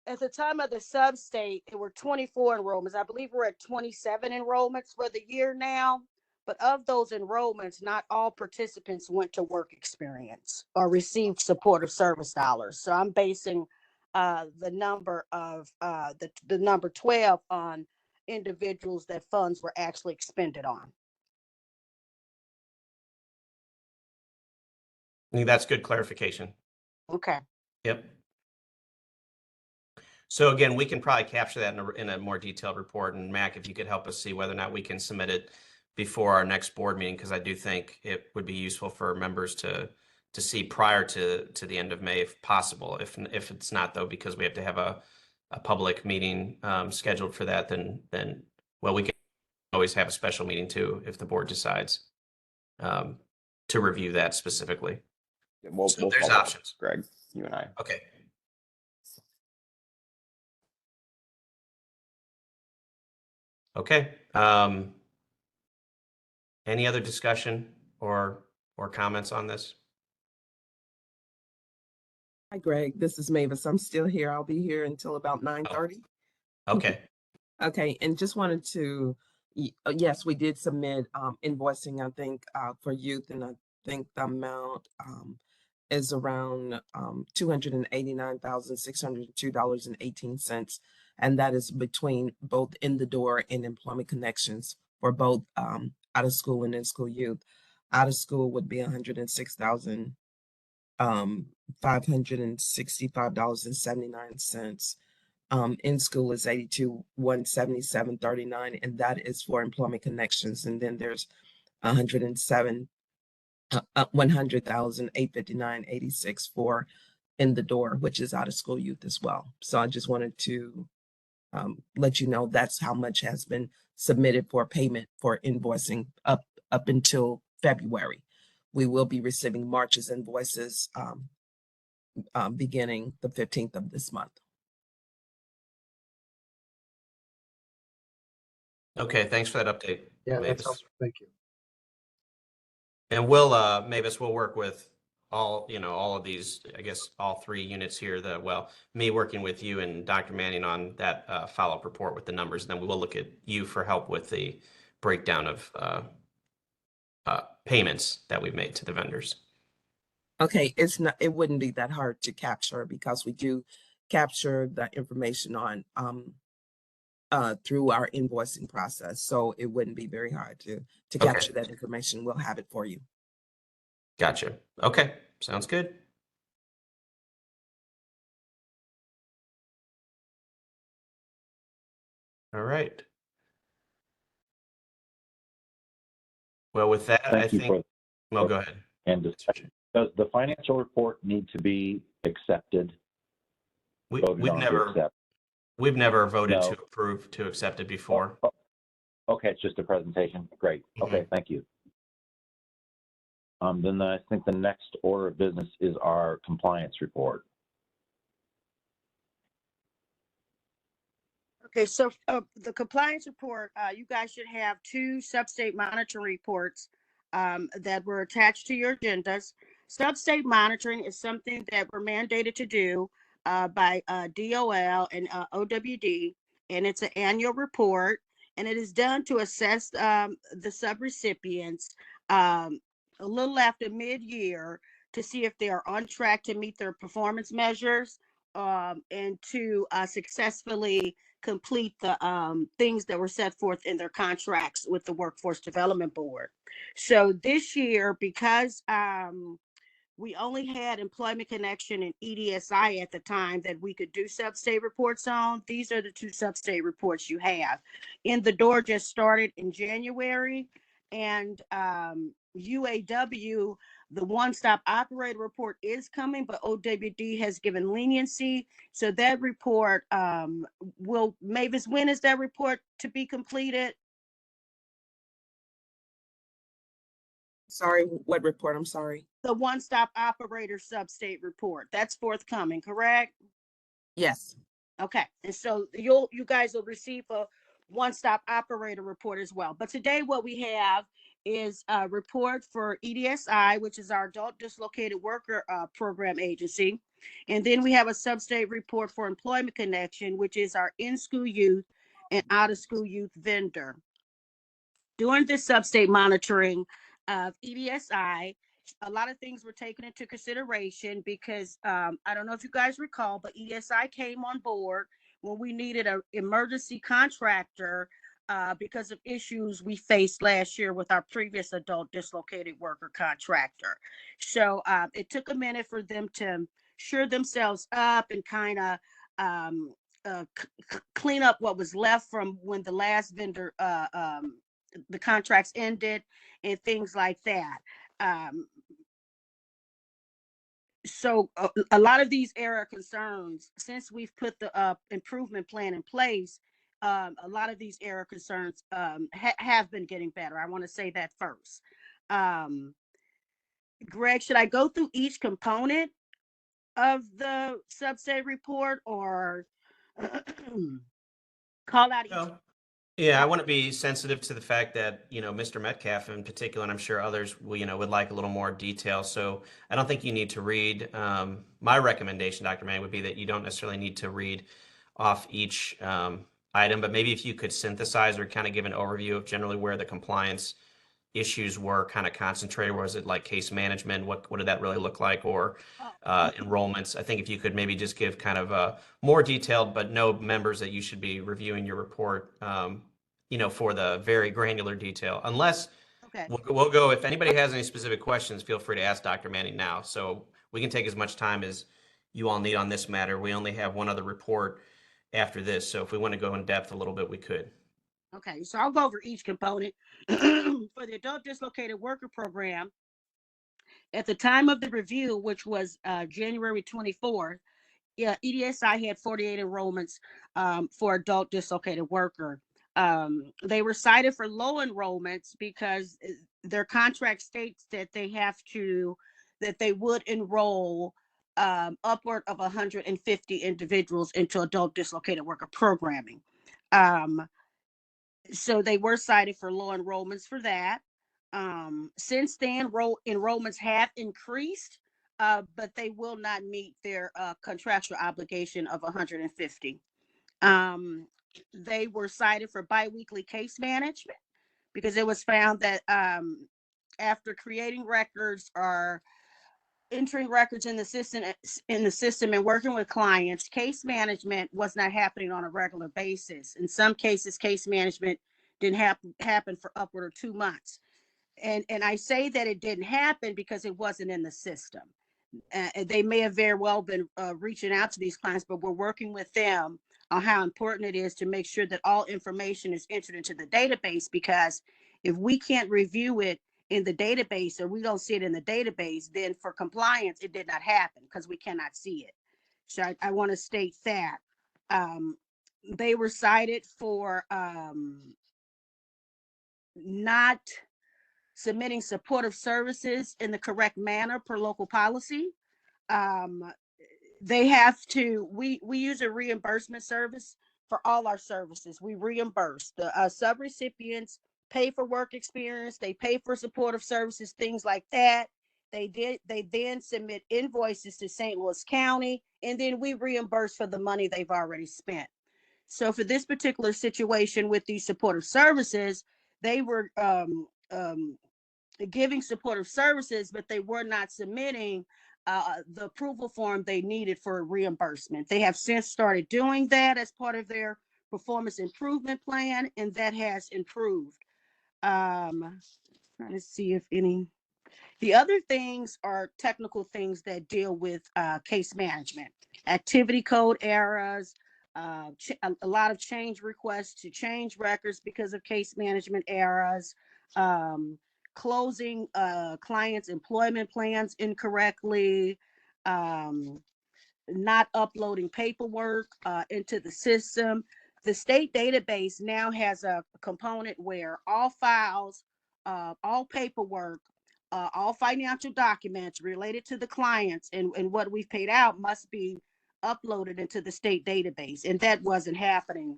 at the time of the sub-state, there were 24 enrollments. I believe we're at 27 enrollments for the year now. But of those enrollments, not all participants went to work experience or received supportive service dollars. So I'm basing the number of the number 12 on individuals that funds were actually expended on. I think that's good clarification. Okay. Yep. So again, we can probably capture that in a more detailed report. And Mac, if you could help us see whether or not we can submit it before our next board meeting, because I do think it would be useful for members to see prior to the end of May, if possible. If it's not, though, because we have to have a public meeting scheduled for that, then well, we can always have a special meeting too if the board decides to review that specifically. We'll there's follow up, options. Greg, you and I. Okay. Okay. Any other discussion or comments on this? Hi, Greg. This is Mavis. I'm still here. I'll be here until about 9:30. Okay. Okay, and just wanted to, yes, we did submit invoicing, I think, for youth, and I think the amount is around $289,602.18, and that is between both In the Door and Employment Connections for both out of school and in school youth. Out of school would be $106,565.79. In school is $82,177.39, and that is for Employment Connections. And then there's $100,859.86 for In the Door, which is out of school youth as well. So I just wanted to let you know that's how much has been submitted for payment for invoicing up until February. We will be receiving March's invoices beginning the 15th of this month. Okay, thanks for that update. Yeah, Mavis. that's helpful. Thank you. And we'll Mavis, we'll work with all of these, I guess all 3 units here, me working with you and Dr. Manning on that follow-up report with the numbers. And then we will look at you for help with the breakdown of payments that we've made to the vendors. Okay, it wouldn't be that hard to capture because we do capture the information on through our invoicing process. So it wouldn't be very hard to capture that information. We'll have it for you. Gotcha. Okay, sounds good. All right. Well, with that, I Thank you think. No, go ahead. And discussion. Does the financial report need to be accepted? We've Voted on to never accept? voted No. to approve to accept it before. Okay, it's just a presentation. Great. Okay, thank you. Then I think the next order of business is our compliance report. Okay, so the compliance report, you guys should have two sub-state monitoring reports that were attached to your agendas. Sub-state monitoring is something that we're mandated to do by DOL and OWD, and it's an annual report, and it is done to assess the subrecipients a little after mid-year to see if they are on track to meet their performance measures and to successfully complete the things that were set forth in their contracts with the Workforce Development Board. So this year, because we only had Employment Connection and EDSI at the time that we could do sub-state reports on, these are the two sub-state reports you have. In the Door just started in January, and UAW, the one-stop operator report is coming, but OWD has given leniency. So that report Mavis, when is that report to be completed? Sorry, what report? I'm sorry. The one-stop operator sub-state report. That's forthcoming, correct? Yes. Okay, and so you guys will receive a one-stop operator report as well. But today what we have is a report for EDSI, which is our Adult Dislocated Worker Program Agency. And then we have a sub-state report for Employment Connection, which is our in-school youth and out-of-school youth vendor. During this sub-state monitoring of EDSI, a lot of things were taken into consideration because I don't know if you guys recall, but EDSI came on board when we needed an emergency contractor because of issues we faced last year with our previous adult dislocated worker contractor. So it took a minute for them to shore themselves up and kind of clean up what was left from when the last vendor, the contracts ended and things like that. So a lot of these area concerns, since we've put the improvement plan in place, a lot of these area concerns have been getting better. I want to say that first. Greg, should I go through each component of the sub-state report or call out each? No. Yeah, I want to be sensitive to the fact that, Mr. Metcalf in particular, and I'm sure others would like a little more detail. So I don't think you need to read. My recommendation, Dr. Manning, would be that you don't necessarily need to read off each item, but maybe if you could synthesize or kind of give an overview of generally where the compliance issues were kind of concentrated. Was it like case management? What did that really look like? Or enrollments? I think if you could maybe just give kind of a more detailed, but no members that you should be reviewing your report, for the very granular detail. Unless Okay. we'll go, if anybody has any specific questions, feel free to ask Dr. Manning now. So we can take as much time as you all need on this matter. We only have one other report after this. So if we want to go in depth a little bit, we could. Okay, so I'll go over each component. For the Adult Dislocated Worker Program, at the time of the review, which was January 24th, EDSI had 48 enrollments for adult dislocated worker. They were cited for low enrollments because their contract states that they would enroll upward of 150 individuals into adult dislocated worker programming. So they were cited for low enrollments for that. Since then, enrollments have increased, but they will not meet their contractual obligation of 150. They were cited for biweekly case management because it was found that after creating records or entering records in the system and working with clients, case management was not happening on a regular basis. In some cases, case management didn't happen for upward of 2 months. And I say that it didn't happen because it wasn't in the system. They may have very well been reaching out to these clients, but we're working with them on how important it is to make sure that all information is entered into the database, because if we can't review it in the database or we don't see it in the database, then for compliance, it did not happen because we cannot see it. So I want to state that. They were cited for not submitting supportive services in the correct manner per local policy. They have to, we use a reimbursement service for all our services. We reimburse. The subrecipients pay for work experience, they pay for supportive services, things like that. They then submit invoices to St. Louis County, and then we reimburse for the money they've already spent. So for this particular situation with these supportive services, they were giving supportive services, but they were not submitting the approval form they needed for reimbursement. They have since started doing that as part of their performance improvement plan, and that has improved. Trying to see if any. The other things are technical things that deal with case management, activity code errors, a lot of change requests to change records because of case management errors, closing clients' employment plans incorrectly, not uploading paperwork into the system. The state database now has a component where all files, all paperwork, all financial documents related to the clients and what we've paid out must be uploaded into the state database. And that wasn't happening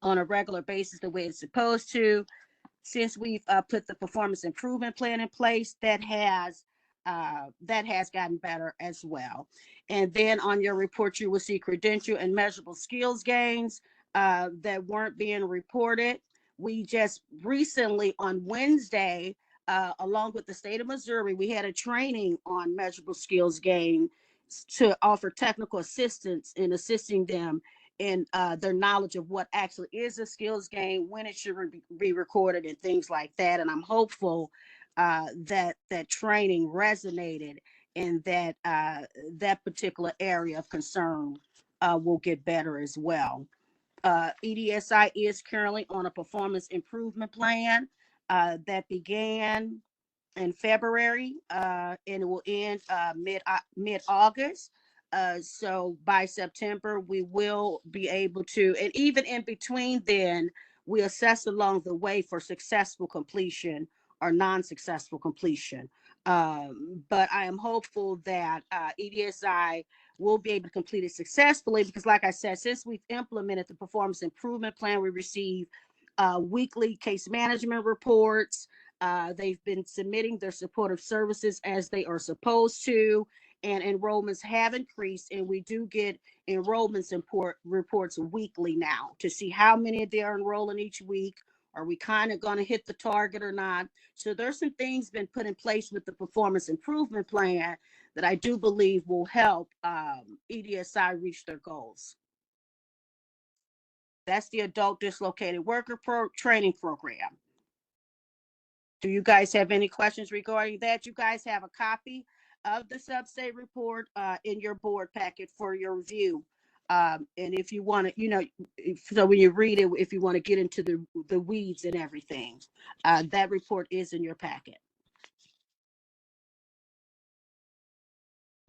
on a regular basis the way it's supposed to. Since we've put the performance improvement plan in place, that has gotten better as well. And then on your report, you will see credential and measurable skills gains that weren't being reported. We just recently on Wednesday, along with the state of Missouri, we had a training on measurable skills gain to offer technical assistance in assisting them in their knowledge of what actually is a skills gain, when it should be recorded, and things like that. And I'm hopeful that training resonated and that that particular area of concern will get better as well. EDSI is currently on a performance improvement plan that began in February and it will end mid-August. So by September, we will be able to, and even in between then, we assess along the way for successful completion or non-successful completion. But I am hopeful that EDSI will be able to complete it successfully because, like I said, since we've implemented the performance improvement plan, we receive weekly case management reports. They've been submitting their supportive services as they are supposed to, and enrollments have increased, and we do get enrollments reports weekly now to see how many they are enrolling each week. Are we kind of going to hit the target or not? So there's some things been put in place with the performance improvement plan that I do believe will help EDSI reach their goals. That's the Adult Dislocated Worker Training Program. Do you guys have any questions regarding that? You guys have a copy of the sub-state report in your board packet for your review. And if you want to, so when you read it, if you want to get into the weeds and everything, that report is in your packet.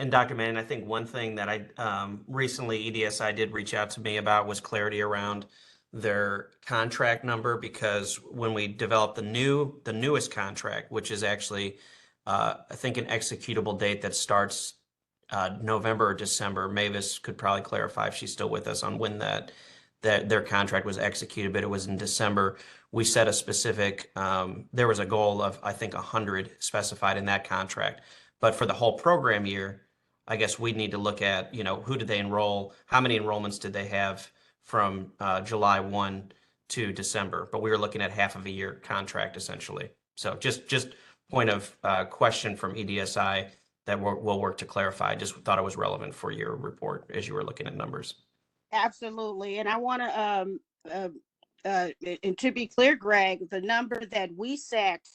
And Dr. Manning, I think one thing that I recently EDSI did reach out to me about was clarity around their contract number, because when we developed the newest contract, which is actually I think an executable date that starts November or December. Mavis could probably clarify if she's still with us on when that their contract was executed, but it was in December. We set a specific, there was a goal of, I think, 100 specified in that contract. But for the whole program year, I guess we'd need to look at, who did they enroll? How many enrollments did they have from July 1 to December? But we were looking at half of a year contract, essentially. So just point of question from EDSI that we'll work to clarify. I just thought it was relevant for your report as you were looking at numbers. Absolutely. And I want to, and to be clear, Greg, the number that we set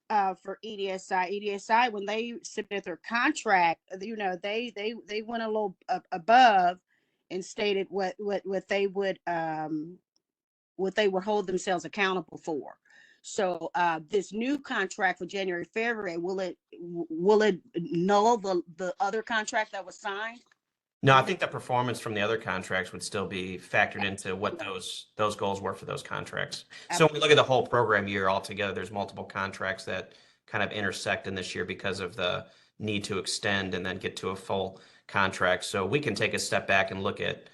for EDSI, when they submitted their contract, they went a little above and stated what they would hold themselves accountable for. So this new contract for January, February, will it null the other contract that was signed? No, I think the performance from the other contracts would still be factored into what those goals were for those contracts. So when we look at the whole program year altogether, there's multiple contracts that kind of intersect in this year because of the need to extend and then get to a full contract. So we can take a step back and look at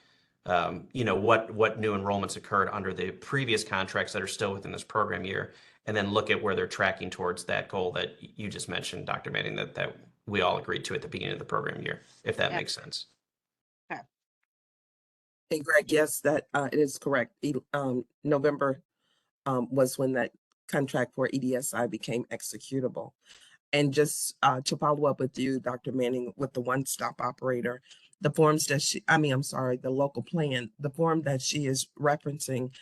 what new enrollments occurred under the previous contracts that are still within this program year, and then look at where they're tracking towards that goal that you just mentioned, Dr. Manning, that we all agreed to at the beginning of the program year, if that Yep. makes sense. Okay. And Greg, yes, that it is correct. November was when that contract for EDSI became executable. And just to follow up with you, Dr. Manning, with the one-stop operator, the forms that the local plan, the form that she is referencing,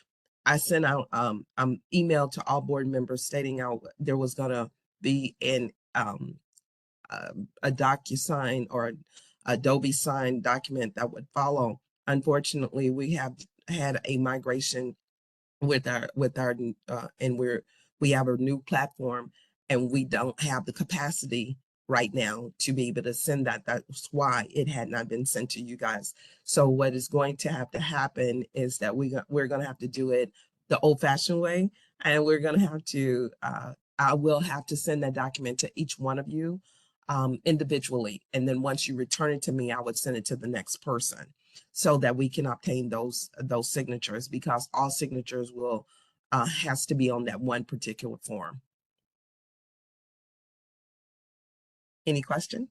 I sent out email to all board members stating out there was gonna be a DocuSign or Adobe sign document that would follow. Unfortunately, we have had a migration with our and we have a new platform, and we don't have the capacity right now to be able to send that. That's why it had not been sent to you guys. So what is going to have to happen is that we're going to have to do it the old-fashioned way, and we're going to have to I will have to send that document to each one of you individually, and then once you return it to me, I would send it to the next person so that we can obtain those signatures, because all signatures will has to be on that one particular form. Any question?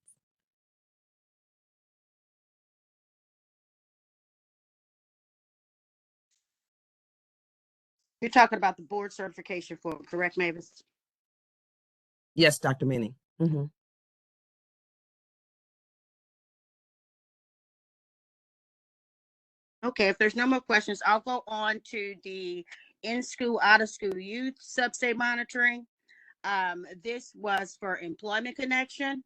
You're talking about the board certification form, correct, Mavis? Yes, Dr. Manning. Mhm. Okay, if there's no more questions, I'll go on to the in-school, out-of-school youth sub-state monitoring. This was for Employment Connection.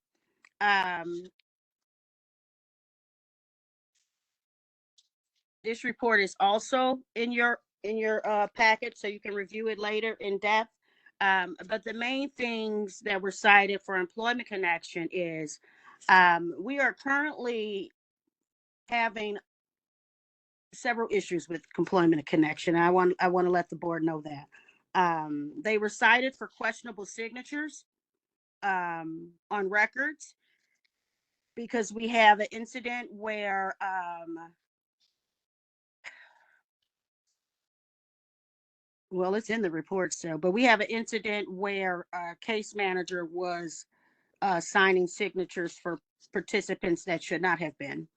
This report is also in your packet, so you can review it later in depth. But the main things that were cited for Employment Connection is we are currently having several issues with Employment Connection. I want to let the board know that. They were cited for questionable signatures on records, because we have an incident where well, it's in the report still, but we have an incident where a case manager was signing signatures for participants that should not have been.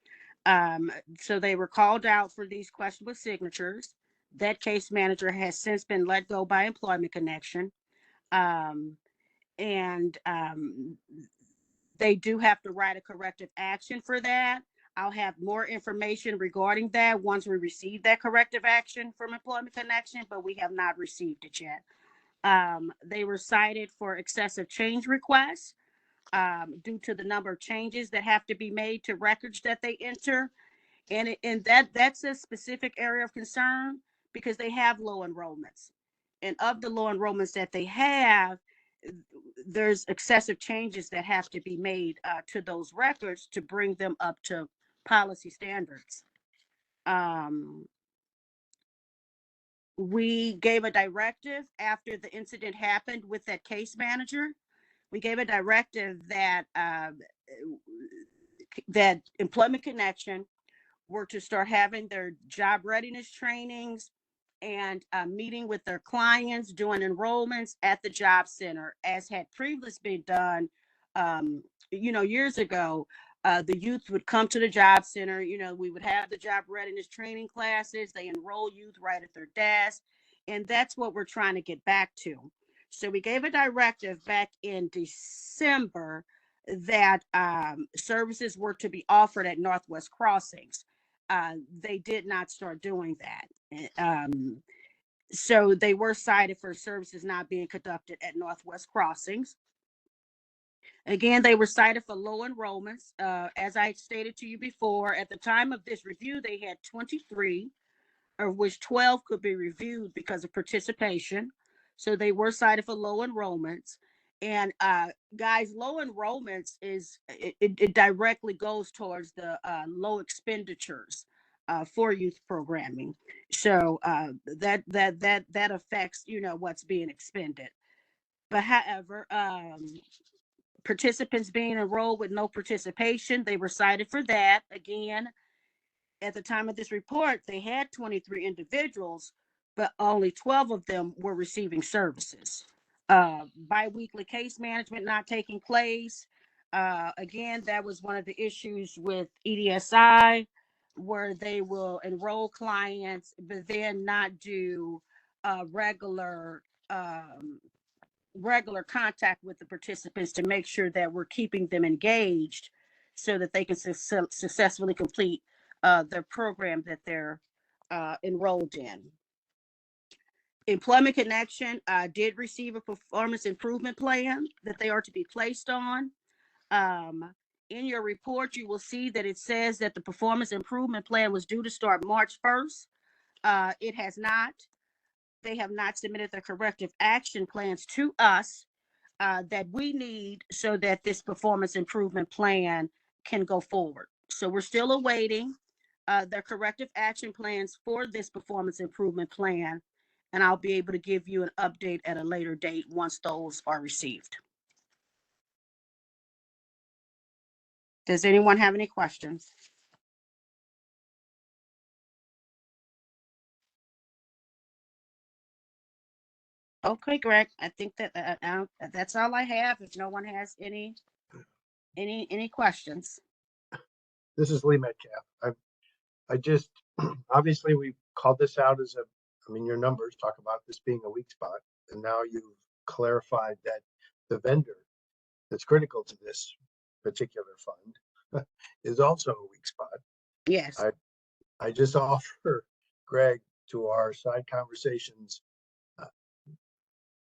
So they were called out for these questionable signatures. That case manager has since been let go by Employment Connection. And they do have to write a corrective action for that. I'll have more information regarding that once we receive that corrective action from Employment Connection, but we have not received it yet. They were cited for excessive change requests due to the number of changes that have to be made to records that they enter. And that's a specific area of concern, because they have low enrollments. And of the low enrollments that they have, there's excessive changes that have to be made to those records to bring them up to policy standards. We gave a directive after the incident happened with that case manager. We gave a directive that that Employment Connection were to start having their job readiness trainings and meeting with their clients, doing enrollments at the job center, as had previously been done, years ago. The youth would come to the job center. We would have the job readiness training classes. They enroll youth right at their desk. And that's what we're trying to get back to. So we gave a directive back in December that services were to be offered at Northwest Crossings. They did not start doing that. So they were cited for services not being conducted at Northwest Crossings. Again, they were cited for low enrollments. As I stated to you before, at the time of this review, they had 23, of which 12 could be reviewed because of participation. So they were cited for low enrollments. And guys, low enrollments it directly goes towards the low expenditures for youth programming. So that affects what's being expended. But however, participants being enrolled with no participation, they were cited for that. Again, at the time of this report, they had 23 individuals, but only 12 of them were receiving services. Biweekly case management not taking place. Again, that was one of the issues with EDSI, where they will enroll clients, but then not do regular regular contact with the participants to make sure that we're keeping them engaged so that they can successfully complete the program that they're enrolled in. Employment Connection did receive a performance improvement plan that they are to be placed on. In your report, you will see that it says that the performance improvement plan was due to start March 1st. It has not. They have not submitted the corrective action plans to us that we need so that this performance improvement plan can go forward. So we're still awaiting the corrective action plans for this performance improvement plan, and I'll be able to give you an update at a later date once those are received. Does anyone have any questions? Okay, Greg, I think that that's all I have. If no one has any questions. This is Lee Metcalf. I just, obviously we called this out as I mean, your numbers talk about this being a weak spot, and now you've clarified that the vendor that's critical to this particular fund is also a weak spot. Yes. I just offer Greg to our side conversations.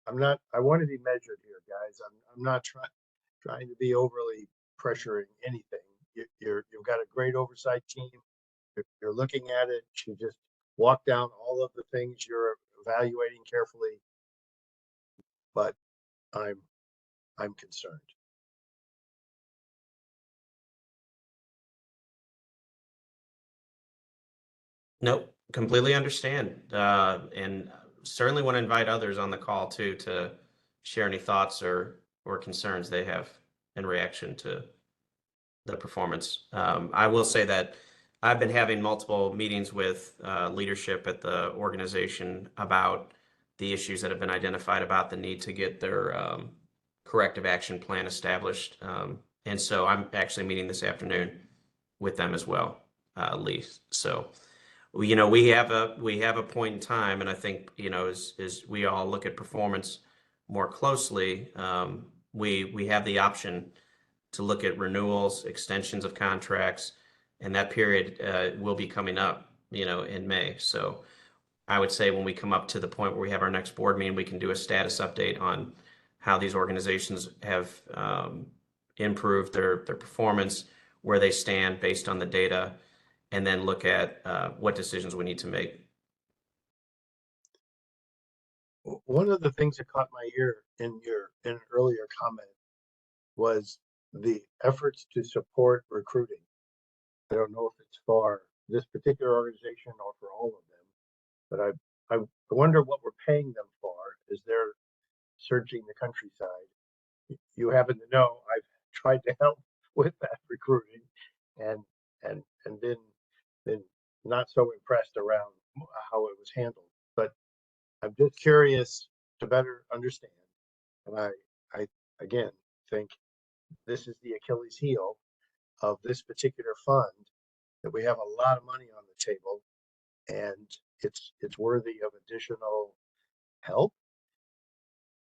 I want to be measured here, guys. I'm not trying to be overly pressuring anything. You've got a great oversight team. You're looking at it. You just walk down all of the things you're evaluating carefully, but I'm concerned. Nope, completely understand. And certainly want to invite others on the call too to share any thoughts or concerns they have in reaction to the performance. I will say that I've been having multiple meetings with leadership at the organization about the issues that have been identified about the need to get their corrective action plan established. And so I'm actually meeting this afternoon with them as well, Lee. So, you know, we have a point in time, and I think, you know, as we all look at performance more closely, we have the option to look at renewals, extensions of contracts, and that period will be coming up, you know, in May. So I would say when we come up to the point where we have our next board meeting, we can do a status update on how these organizations have improved their performance, where they stand based on the data, and then look at what decisions we need to make. One of the things that caught my ear in an earlier comment was the efforts to support recruiting. I don't know if it's for this particular organization or for all of them, but I wonder what we're paying them for as they're searching the countryside. You happen to know I've tried to help with that recruiting and been not so impressed around how it was handled. But I'm just curious to better understand. And I again think this is the Achilles heel of this particular fund, that we have a lot of money on the table, and it's worthy of additional help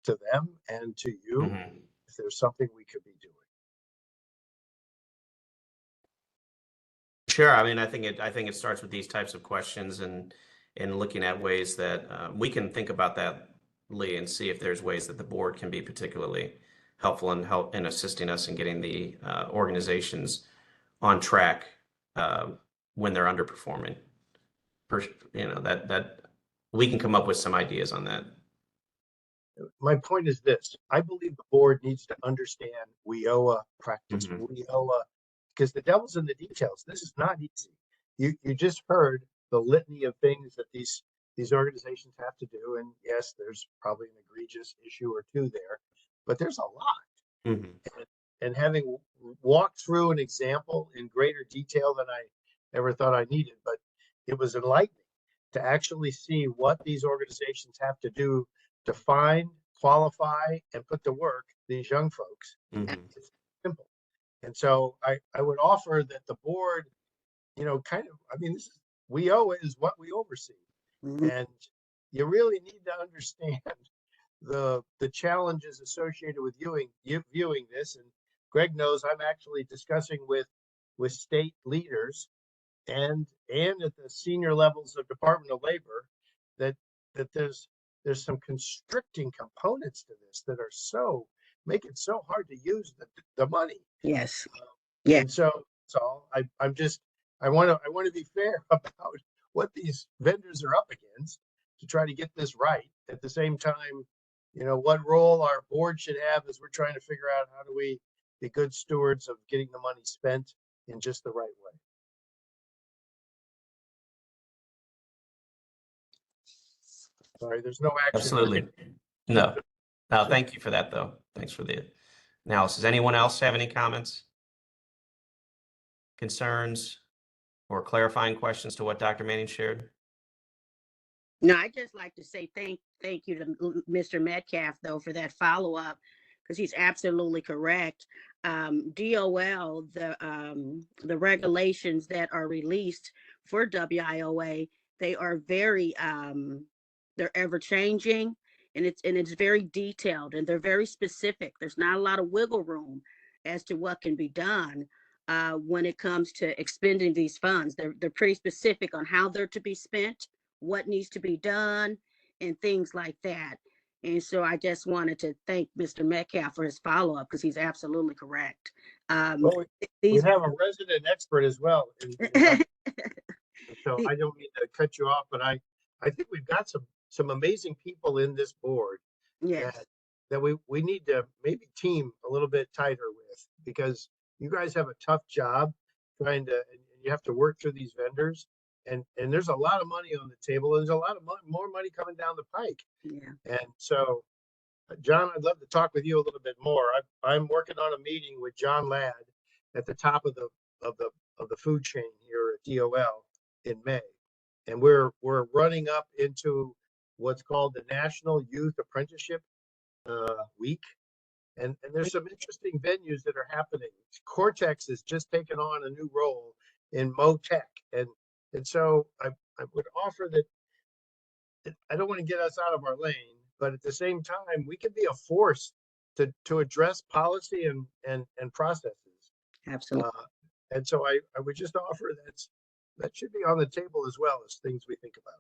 to them and to you. Mm-hmm. If there's something we could be doing. Sure. I mean, I think it starts with these types of questions and looking at ways that we can think about that, Lee, and see if there's ways that the board can be particularly helpful in assisting us in getting the organizations on track when they're underperforming. You know, that we can come up with some ideas on that. My point is this: I believe the board needs to understand WIOA practice, Mhm. WIOA, because the devil's in the details. This is not easy. You just heard the litany of things that these organizations have to do, and yes, there's probably an egregious issue or two there, but there's a lot. Mhm. And having walked through an example in greater detail than I ever thought I needed, but it was enlightening to actually see what these organizations have to do to find, qualify, and put to work these young folks. Mhm. It's simple. And so I would offer that the board, kind of, I mean, WEO is what we oversee. And you really need to understand the challenges associated with viewing this. And Greg knows I'm actually discussing with state leaders and at the senior levels of Department of Labor that there's some constricting components to this that are make it so hard to use the money. Yes. Yeah. And so I want to be fair about what these vendors are up against to try to get this right. At the same time, what role our board should have as we're trying to figure out how do we be good stewards of getting the money spent in just the right way. Sorry, there's no action. Absolutely. No. No, thank you for that, though. Thanks for the analysis. Anyone else have any comments, concerns, or clarifying questions to what Dr. Manning shared? No, I just like to say thank you to Mr. Metcalf though for that follow up, because he's absolutely correct. DOL, the regulations that are released for WIOA, they are very they're ever changing, and it's very detailed, and they're very specific. There's not a lot of wiggle room as to what can be done when it comes to expending these funds. They're pretty specific on how they're to be spent, what needs to be done, and things like that. And so I just wanted to thank Mr. Metcalf for his follow-up, because he's absolutely correct. Well, we have a resident expert as well. So I don't mean to cut you off, but I think we've got some amazing people in this board Yes. that we need to maybe team a little bit tighter with, because you guys have a tough job and you have to work through these vendors. And there's a lot of money on the table. There's a lot of more money coming down the pike. Yeah. And so, John, I'd love to talk with you a little bit more. I'm working on a meeting with John Ladd at the top of the food chain here at DOL in May, and we're running up into what's called the National Youth Apprenticeship Week, and there's some interesting venues that are happening. Cortex has just taken on a new role in MoTech, and so I would offer that I don't want to get us out of our lane, but at the same time, we can be a force to address policy and processes. Absolutely. And so I would just offer that should be on the table as well as things we think about.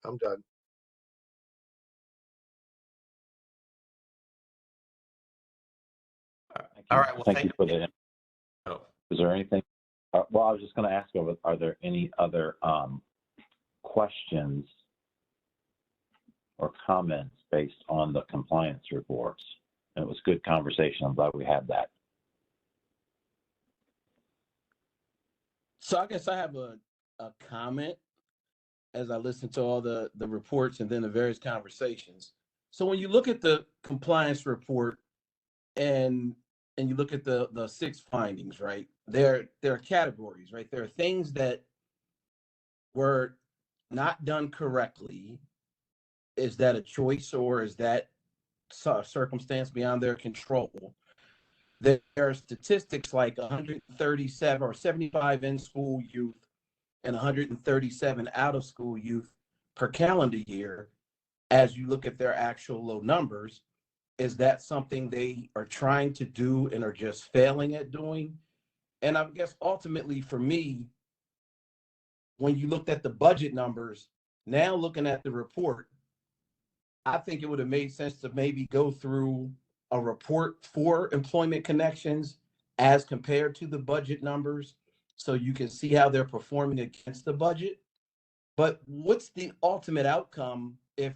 I'm done. All right. Well, Thank you for that. Oh, Is there anything? Well, I was just going to ask, are there any other questions or comments based on the compliance reports? And it was good conversation. I'm glad we had that. So I guess I have a comment as I listen to all the reports and then the various conversations. So when you look at the compliance report and you look at the 6 findings, right? There are categories, right? There are things that were not done correctly. Is that a choice, or is that a circumstance beyond their control? There are statistics like 137 or 75 in-school youth and 137 out-of-school youth per calendar year. As you look at their actual low numbers, is that something they are trying to do and are just failing at doing? And I guess ultimately for me, when you looked at the budget numbers, now looking at the report, I think it would have made sense to maybe go through a report for Employment Connections as compared to the budget numbers, so you can see how they're performing against the budget. But what's the ultimate outcome if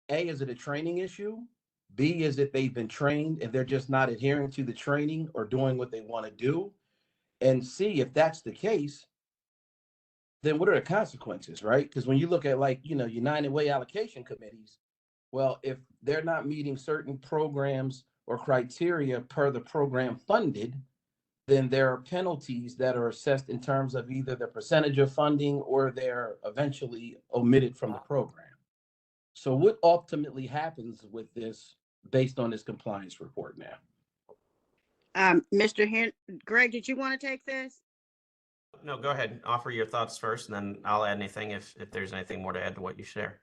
A, is it a training issue? B, is it they've been trained and they're just not adhering to the training or doing what they want to do? And C, if that's the case, then what are the consequences, right? Because when you look at like, United Way allocation committees, well, if they're not meeting certain programs or criteria per the program funded, then there are penalties that are assessed in terms of either the percentage of funding or they're eventually omitted from the program. So what ultimately happens with this based on this compliance report now? Greg, did you want to take this? No, go ahead. Offer your thoughts first, and then I'll add anything if there's anything more to add to what you share.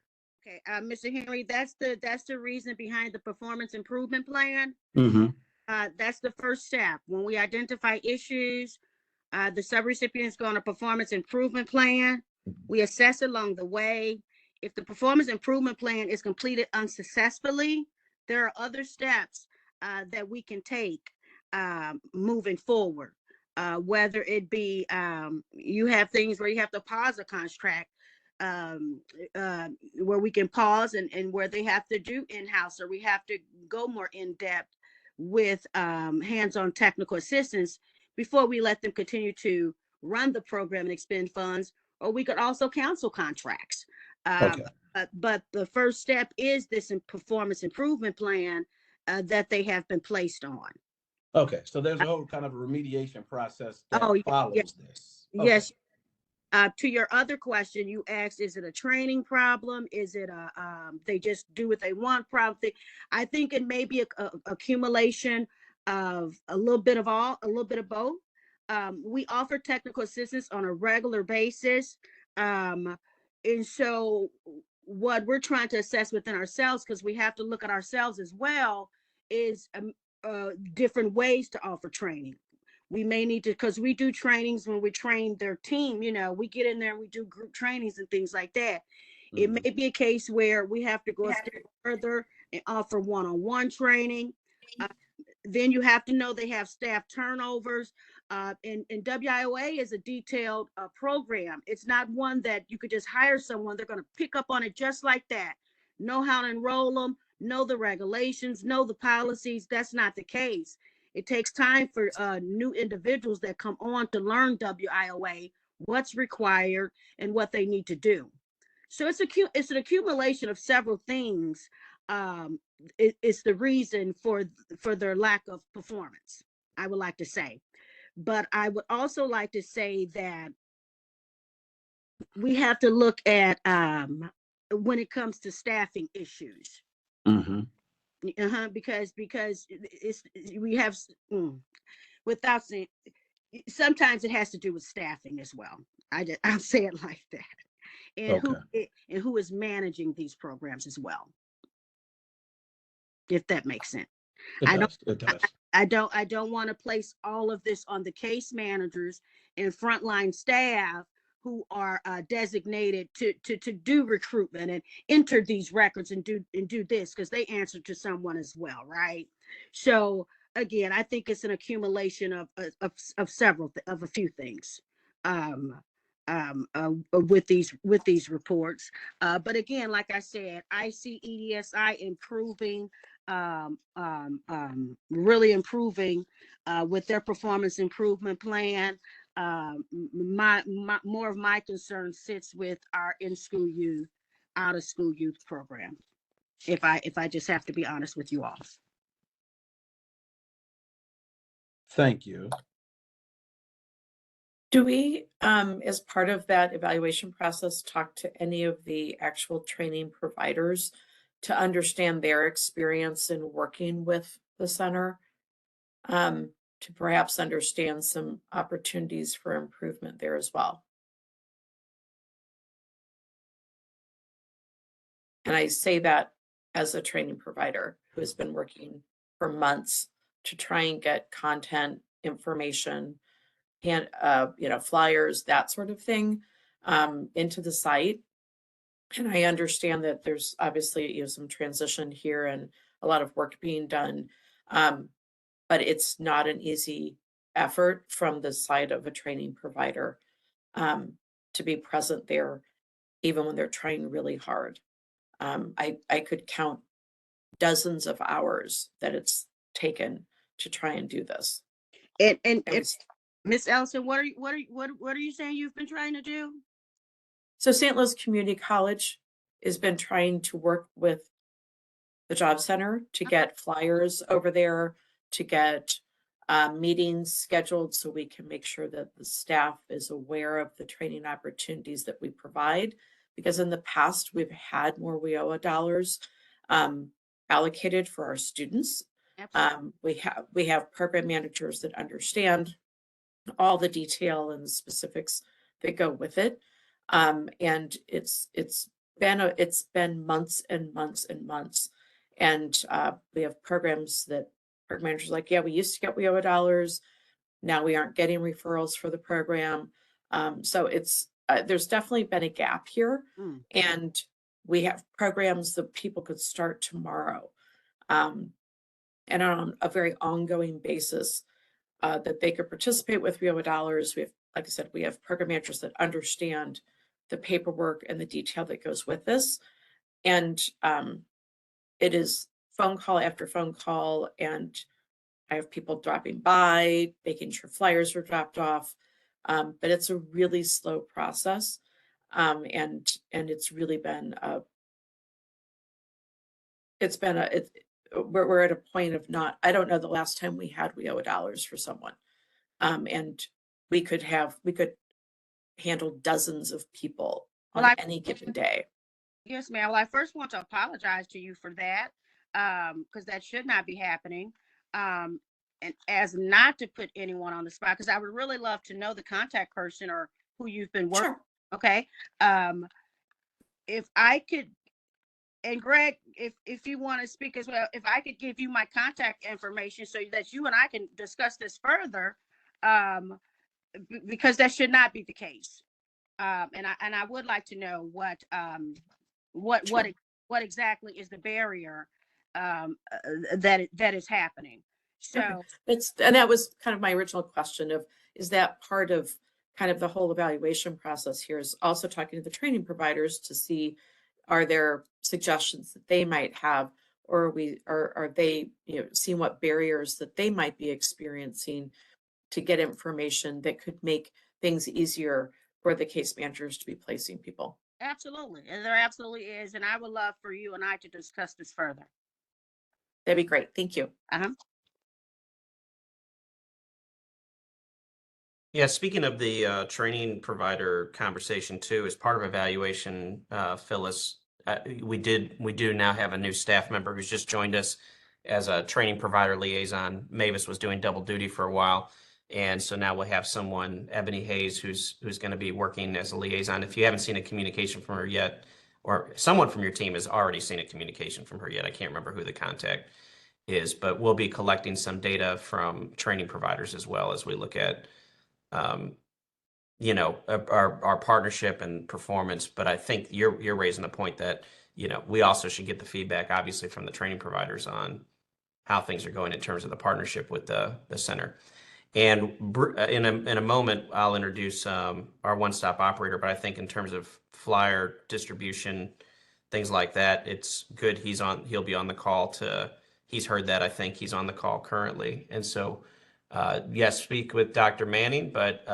Okay, Mr. Henry, that's the reason behind the performance improvement plan. Mm-hmm. That's the first step. When we identify issues, the subrecipients go on a performance improvement plan. We assess along the way. If the performance improvement plan is completed unsuccessfully, there are other steps that we can take moving forward. Whether it be you have things where you have to pause a contract, where we can pause and where they have to do in-house, or we have to go more in-depth with hands-on technical assistance before we let them continue to run the program and expend funds, or we could also cancel contracts. Okay. But the first step is this performance improvement plan that they have been placed on. Okay, so there's a whole kind of a remediation process that follows this. Okay. Yes. To your other question, you asked, is it a training problem? Is it they just do what they want problem? I think it may be a accumulation of a little bit of both. We offer technical assistance on a regular basis. And so what we're trying to assess within ourselves, because we have to look at ourselves as well, is different ways to offer training. We may need to, because we do trainings when we train their team, we get in there and we do group trainings and things like that. Mm-hmm. It may be a case where we have to go a step further and offer one-on-one training. Then you have to know they have staff turnovers. And WIOA is a detailed program. It's not one that you could just hire someone. They're going to pick up on it just like that. Know how to enroll them, know the regulations, know the policies. That's not the case. It takes time for new individuals that come on to learn WIOA, what's required and what they need to do. So it's an accumulation of several things. It's the reason for their lack of performance, I would like to say. But I would also like to say that we have to look at when it comes to staffing issues. Mm-hmm. Because it's we have without saying, sometimes it has to do with staffing as well. I'll say it like that, and okay. who is managing these programs as well, if that makes sense. It does. I don't want to place all of this on the case managers and frontline staff who are designated to do recruitment and enter these records and do this, because they answer to someone as well, right? So again, I think it's an accumulation of a few things with these reports. But again, like I said, I see EDSI improving, really improving with their performance improvement plan. More of my concern sits with our in-school youth, out-of-school youth program. If I just have to be honest with you all. Thank you. Do we, as part of that evaluation process, talk to any of the actual training providers to understand their experience in working with the center, to perhaps understand some opportunities for improvement there as well? And I say that as a training provider who has been working for months to try and get content, information, and flyers, that sort of thing, into the site. And I understand that there's obviously some transition here and a lot of work being done, but it's not an easy effort from the side of a training provider to be present there, even when they're trying really hard. I could count dozens of hours that it's taken to try and do this. And Ms. Ellison, what are you saying you've been trying to do? So St. Louis Community College has been trying to work with the job center to get flyers over there, to get meetings scheduled so we can make sure that the staff is aware of the training opportunities that we provide. Because in the past, we've had more WIOA dollars allocated for our students. We have program managers that understand all the detail and the specifics that go with it. And it's been months and months and months. And we have programs that program managers are like, yeah, we used to get WIOA dollars. Now we aren't getting referrals for the program. So there's definitely been a gap here. And we have programs that people could start tomorrow. And on a very ongoing basis that they could participate with WIOA dollars. We have, like I said, we have program managers that understand the paperwork and the detail that goes with this. And it is phone call after phone call, and I have people dropping by, making sure flyers are dropped off. But it's a really slow process. And it's really been we're at a point of I don't know the last time we had WIOA dollars for someone. And we could handle dozens of people on any given day. Yes, ma'am. Well, I first want to apologize to you for that, because that should not be happening. And as not to put anyone on the spot, because I would really love to know the contact person or who you've been working. Sure. Okay. If I could, and Greg, if you want to speak as well, if I could give you my contact information so that you and I can discuss this further, because that should not be the case. And I would like to know what exactly is the barrier that is happening. So and that was kind of my original question of, is that part of kind of the whole evaluation process here, is also talking to the training providers to see, are there suggestions that they might have, or are they, seeing what barriers that they might be experiencing to get information that could make things easier for the case managers to be placing people. Absolutely. And there absolutely is. And I would love for you and I to discuss this further. That'd be great. Thank you. Yeah, speaking of the training provider conversation too, as part of evaluation, Phyllis, we do now have a new staff member who's just joined us as a training provider liaison. Mavis was doing double duty for a while. And so now we'll have someone, Ebony Hayes, who's going to be working as a liaison. If you haven't seen a communication from her yet, or someone from your team has already seen a communication from her yet, I can't remember who the contact is, but we'll be collecting some data from training providers as well as we look at, our partnership and performance. But I think you're raising the point that, we also should get the feedback, obviously, from the training providers on how things are going in terms of the partnership with the center. And in a moment, I'll introduce our one-stop operator. But I think in terms of flyer distribution, things like that, it's good. He'll be on the call he's heard that. I think he's on the call currently. And so, yes, speak with Dr. Manning, but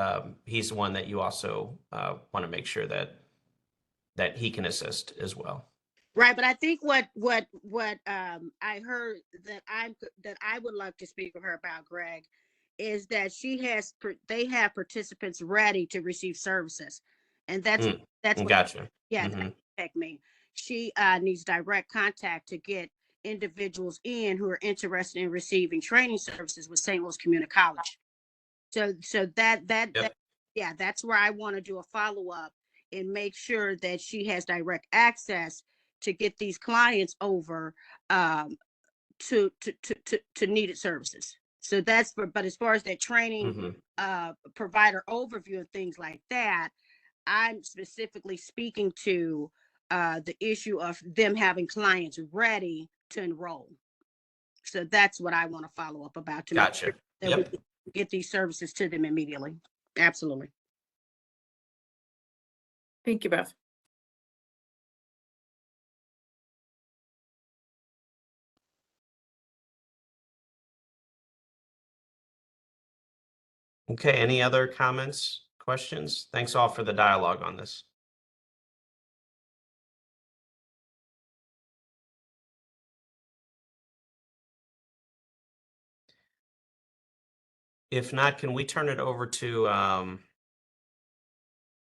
he's the one that you also want to make sure that he can assist as well. Right, but I think what I heard that I would love to speak with her about, Greg, is that they have participants ready to receive services, and that's what, gotcha. Yeah, that me. She needs direct contact to get individuals in who are interested in receiving training services with St. Louis Community College. So that's where I want to do a follow-up and make sure that she has direct access to get these clients over to needed services. So but as far as that training provider overview and things like that, I'm specifically speaking to the issue of them having clients ready to enroll. So that's what I want to follow up about, to make sure that we can get these services to them immediately. Absolutely. Thank you, Beth. Okay, any other comments, questions? Thanks all for the dialogue on this. If not, can we turn it over to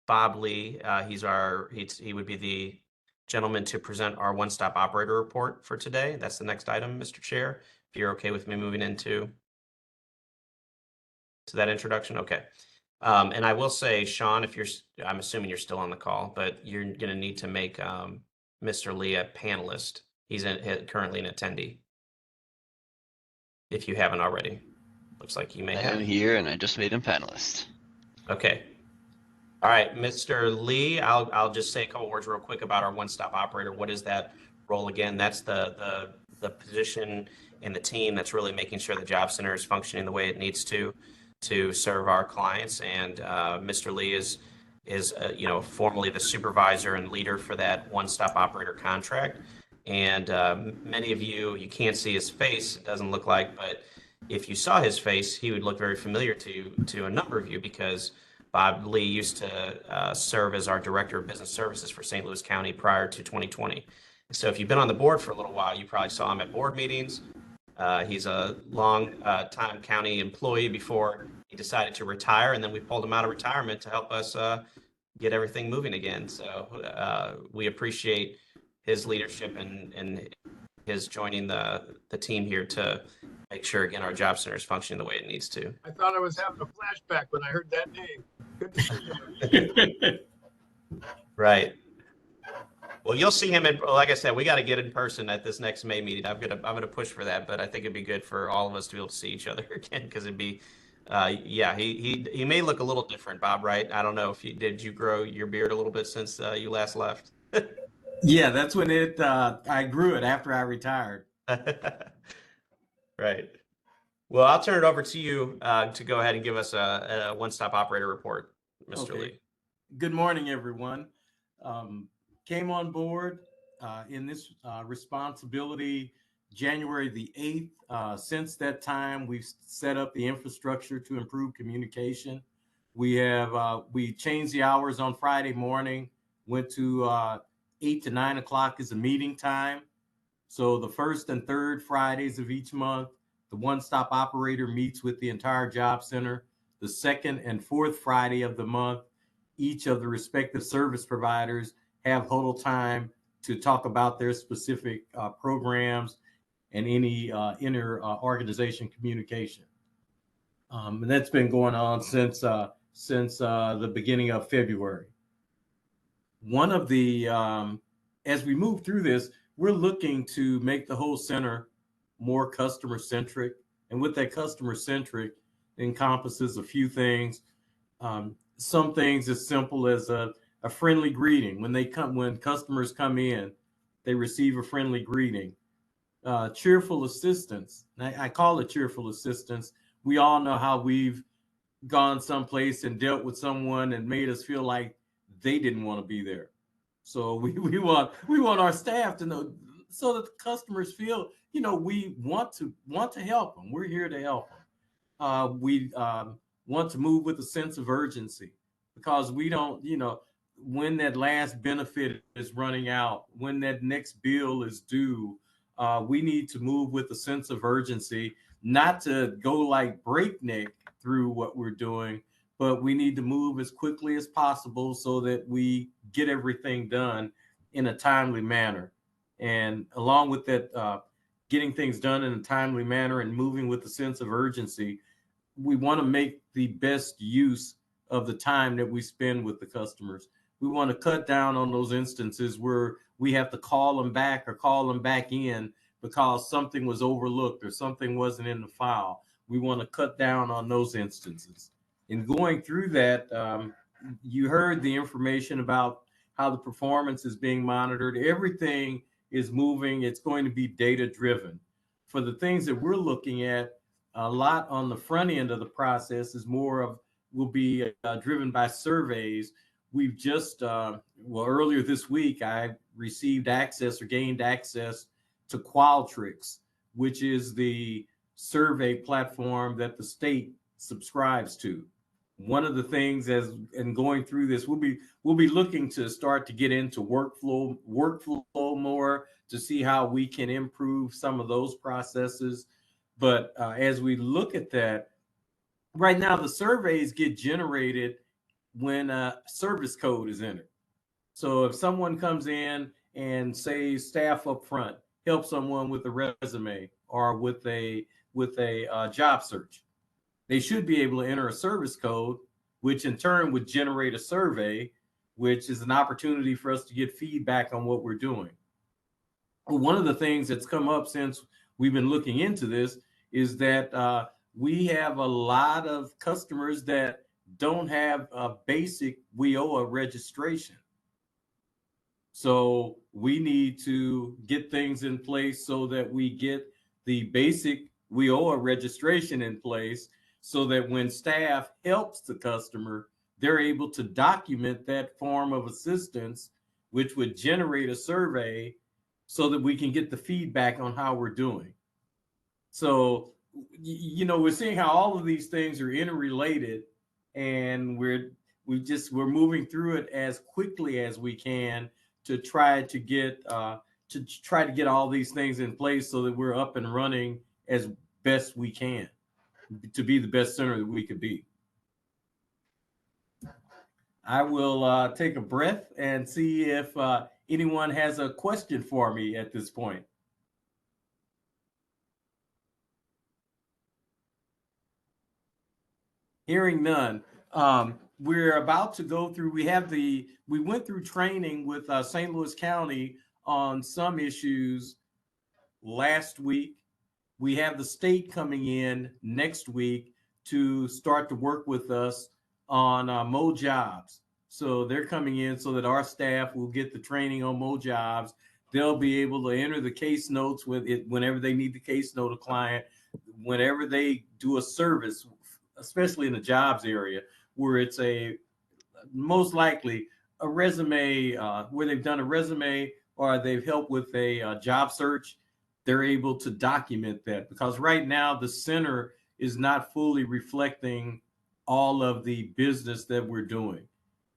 Bob Lee? He would be the gentleman to present our one-stop operator report for today. That's the next item, Mr. Chair. If you're okay with me moving into that introduction, okay. And I will say, Sean, I'm assuming you're still on the call, but you're going to need to make Mr. Lee a panelist. He's currently an attendee. If you haven't already, looks like you may I have. am here and I just made him panelist. Okay. All right, Mr. Lee, I'll just say a couple words real quick about our one-stop operator. What is that role again? That's the position in the team that's really making sure the job center is functioning the way it needs to serve our clients. And Mr. Lee is formally the supervisor and leader for that one-stop operator contract. And many of you can't see his face, it doesn't look like, but if you saw his face, he would look very familiar to a number of you, because Bob Lee used to serve as our Director of Business Services for St. Louis County prior to 2020. So if you've been on the board for a little while, you probably saw him at board meetings. He's a long time county employee before he decided to retire, and then we pulled him out of retirement to help us get everything moving again. So we appreciate his leadership and his joining the team here to make sure, again, our job center is functioning the way it needs to. I thought I was having a flashback when I heard that name. Good to see you. Right. Well, you'll see him like I said, we got to get in person at this next May meeting. I'm gonna push for that, but I think it'd be good for all of us to be able to see each other again, because it'd be, he may look a little different, Bob, right? I don't know if did you grow your beard a little bit since you last left? Yeah, that's when I grew it after I retired. Right. Well, I'll turn it over to you to go ahead and give us a one-stop operator report, Mr. Okay. Lee. Good morning, everyone. Came on board in this responsibility January the 8th. Since that time, we've set up the infrastructure to improve communication. We changed the hours on Friday morning, went to 8 to 9 o'clock is a meeting time. So the first and third Fridays of each month, the one-stop operator meets with the entire job center. The second and fourth Friday of the month, each of the respective service providers have huddle time to talk about their specific programs and any inter-organization communication. And that's been going on since the beginning of February. One of the, as we move through this, we're looking to make the whole center more customer centric. And with that customer centric encompasses a few things. Some things as simple as a friendly greeting. When customers come in, they receive a friendly greeting. Cheerful assistance. I call it cheerful assistance. We all know how we've gone someplace and dealt with someone and made us feel like they didn't want to be there. So we want our staff to know, so that the customers feel, we want to help them. We're here to help them. We want to move with a sense of urgency, because we don't, when that last benefit is running out, when that next bill is due, we need to move with a sense of urgency, not to go like breakneck through what we're doing, but we need to move as quickly as possible so that we get everything done in a timely manner. And along with that, getting things done in a timely manner and moving with a sense of urgency, we want to make the best use of the time that we spend with the customers. We want to cut down on those instances where we have to call them back or call them back in because something was overlooked or something wasn't in the file. We want to cut down on those instances. In going through that, you heard the information about how the performance is being monitored. Everything is moving. It's going to be data driven. For the things that we're looking at, a lot on the front end of the process will be driven by surveys. We've just, earlier this week, I received access or gained access to Qualtrics, which is the survey platform that the state subscribes to. One of the things in going through this, we'll be looking to start to get into workflow more to see how we can improve some of those processes. But as we look at that, right now the surveys get generated when a service code is entered. So if someone comes in and say staff up front help someone with a resume or with a job search, they should be able to enter a service code, which in turn would generate a survey, which is an opportunity for us to get feedback on what we're doing. One of the things that's come up since we've been looking into this is that we have a lot of customers that don't have a basic WIOA registration. So we need to get things in place so that we get the basic WIOA registration in place so that when staff helps the customer, they're able to document that form of assistance, which would generate a survey so that we can get the feedback on how we're doing. So, we're seeing how all of these things are interrelated, and we're moving through it as quickly as we can to try to get all these things in place so that we're up and running as best we can to be the best center that we could be. I will take a breath and see if anyone has a question for me at this point. Hearing none, we're about to go through, we went through training with St. Louis County on some issues last week. We have the state coming in next week to start to work with us on Mo Jobs. So they're coming in so that our staff will get the training on Mo Jobs. They'll be able to enter the case notes with it whenever they need the case note a client, whenever they do a service, especially in the jobs area, where it's most likely a resume, where they've done a resume or they've helped with a job search. They're able to document that, because right now the center is not fully reflecting all of the business that we're doing.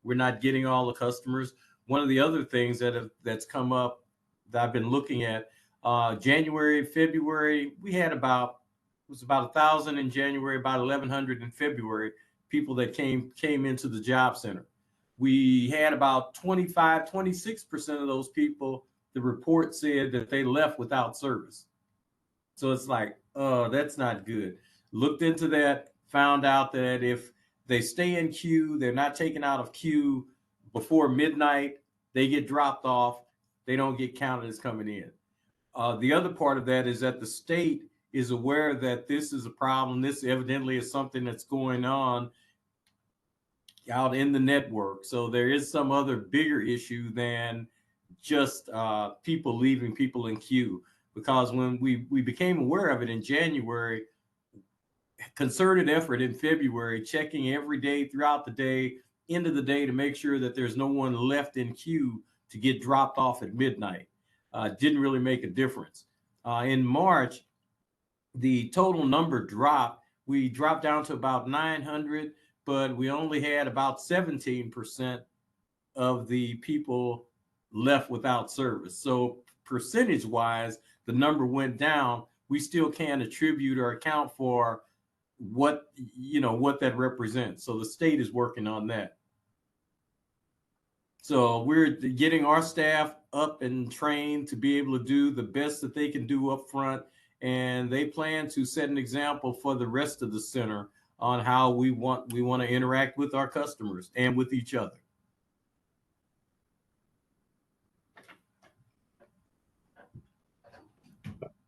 We're not getting all the customers. One of the other things that's come up that I've been looking at, January, February, we had about 1,000 in January, about 1,100 in February, people that came into the job center. We had about 26% of those people, the report said that they left without service. So it's like, that's not good. Looked into that, found out that if they stay in queue, they're not taken out of queue before midnight, they get dropped off, they don't get counted as coming in. The other part of that is that the state is aware that this is a problem. This evidently is something that's going on out in the network. So there is some other bigger issue than just people leaving people in queue. Because when we became aware of it in January, concerted effort in February, checking every day throughout the day, into the day, to make sure that there's no one left in queue to get dropped off at midnight. Didn't really make a difference. In March, the total number dropped. We dropped down to about 900, but we only had about 17% of the people left without service. So percentage wise, the number went down. We still can't attribute or account for what that represents. So the state is working on that. So we're getting our staff up and trained to be able to do the best that they can do up front. And they plan to set an example for the rest of the center on how we want to interact with our customers and with each other.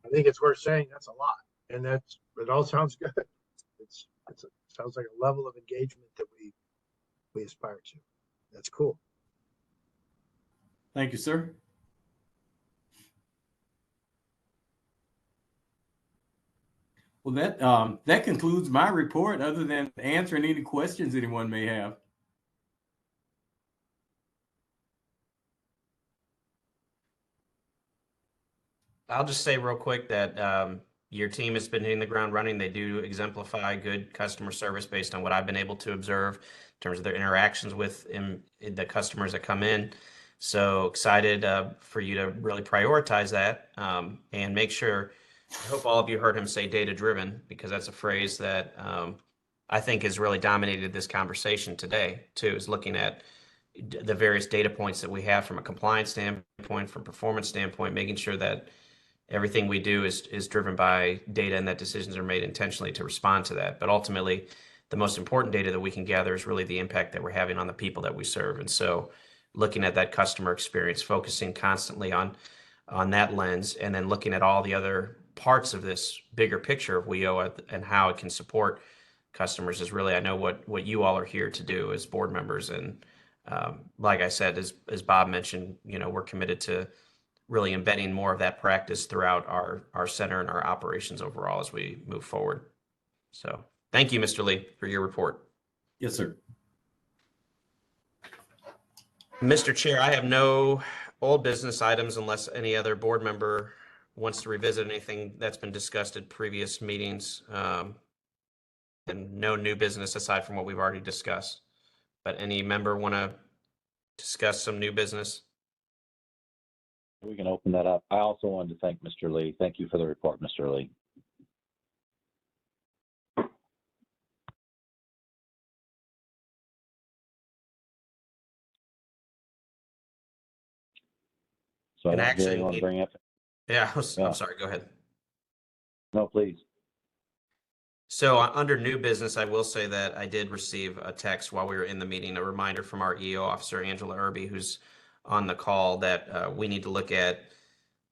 I think it's worth saying that's a lot, and it all sounds good. It sounds like a level of engagement that we aspire to. That's cool. Thank you, sir. Well, that concludes my report, other than answering any questions anyone may have. I'll just say real quick that your team has been hitting the ground running. They do exemplify good customer service based on what I've been able to observe in terms of their interactions with the customers that come in. So excited for you to really prioritize that and make sure. I hope all of you heard him say data driven, because that's a phrase that I think has really dominated this conversation today too, is looking at the various data points that we have from a compliance standpoint, from performance standpoint, making sure that everything we do is driven by data and that decisions are made intentionally to respond to that. But ultimately, the most important data that we can gather is really the impact that we're having on the people that we serve. And so looking at that customer experience, focusing constantly on that lens, and then looking at all the other parts of this bigger picture of WEO and how it can support customers is really, I know what you all are here to do as board members. And like I said, as Bob mentioned, we're committed to really embedding more of that practice throughout our center and our operations overall as we move forward. So thank you, Mr. Lee, for your report. Yes, sir. Mr. Chair, I have no old business items unless any other board member wants to revisit anything that's been discussed at previous meetings. And no new business aside from what we've already discussed. But any member want to discuss some new business? We can open that up. I also wanted to thank Mr. Lee. Thank you for the report, Mr. Lee. So I And don't hear actually, anyone bring up. yeah, Yeah. I'm sorry, go ahead. No, please. So under new business, I will say that I did receive a text while we were in the meeting, a reminder from our EO officer, Angela Irby, who's on the call, that we need to look at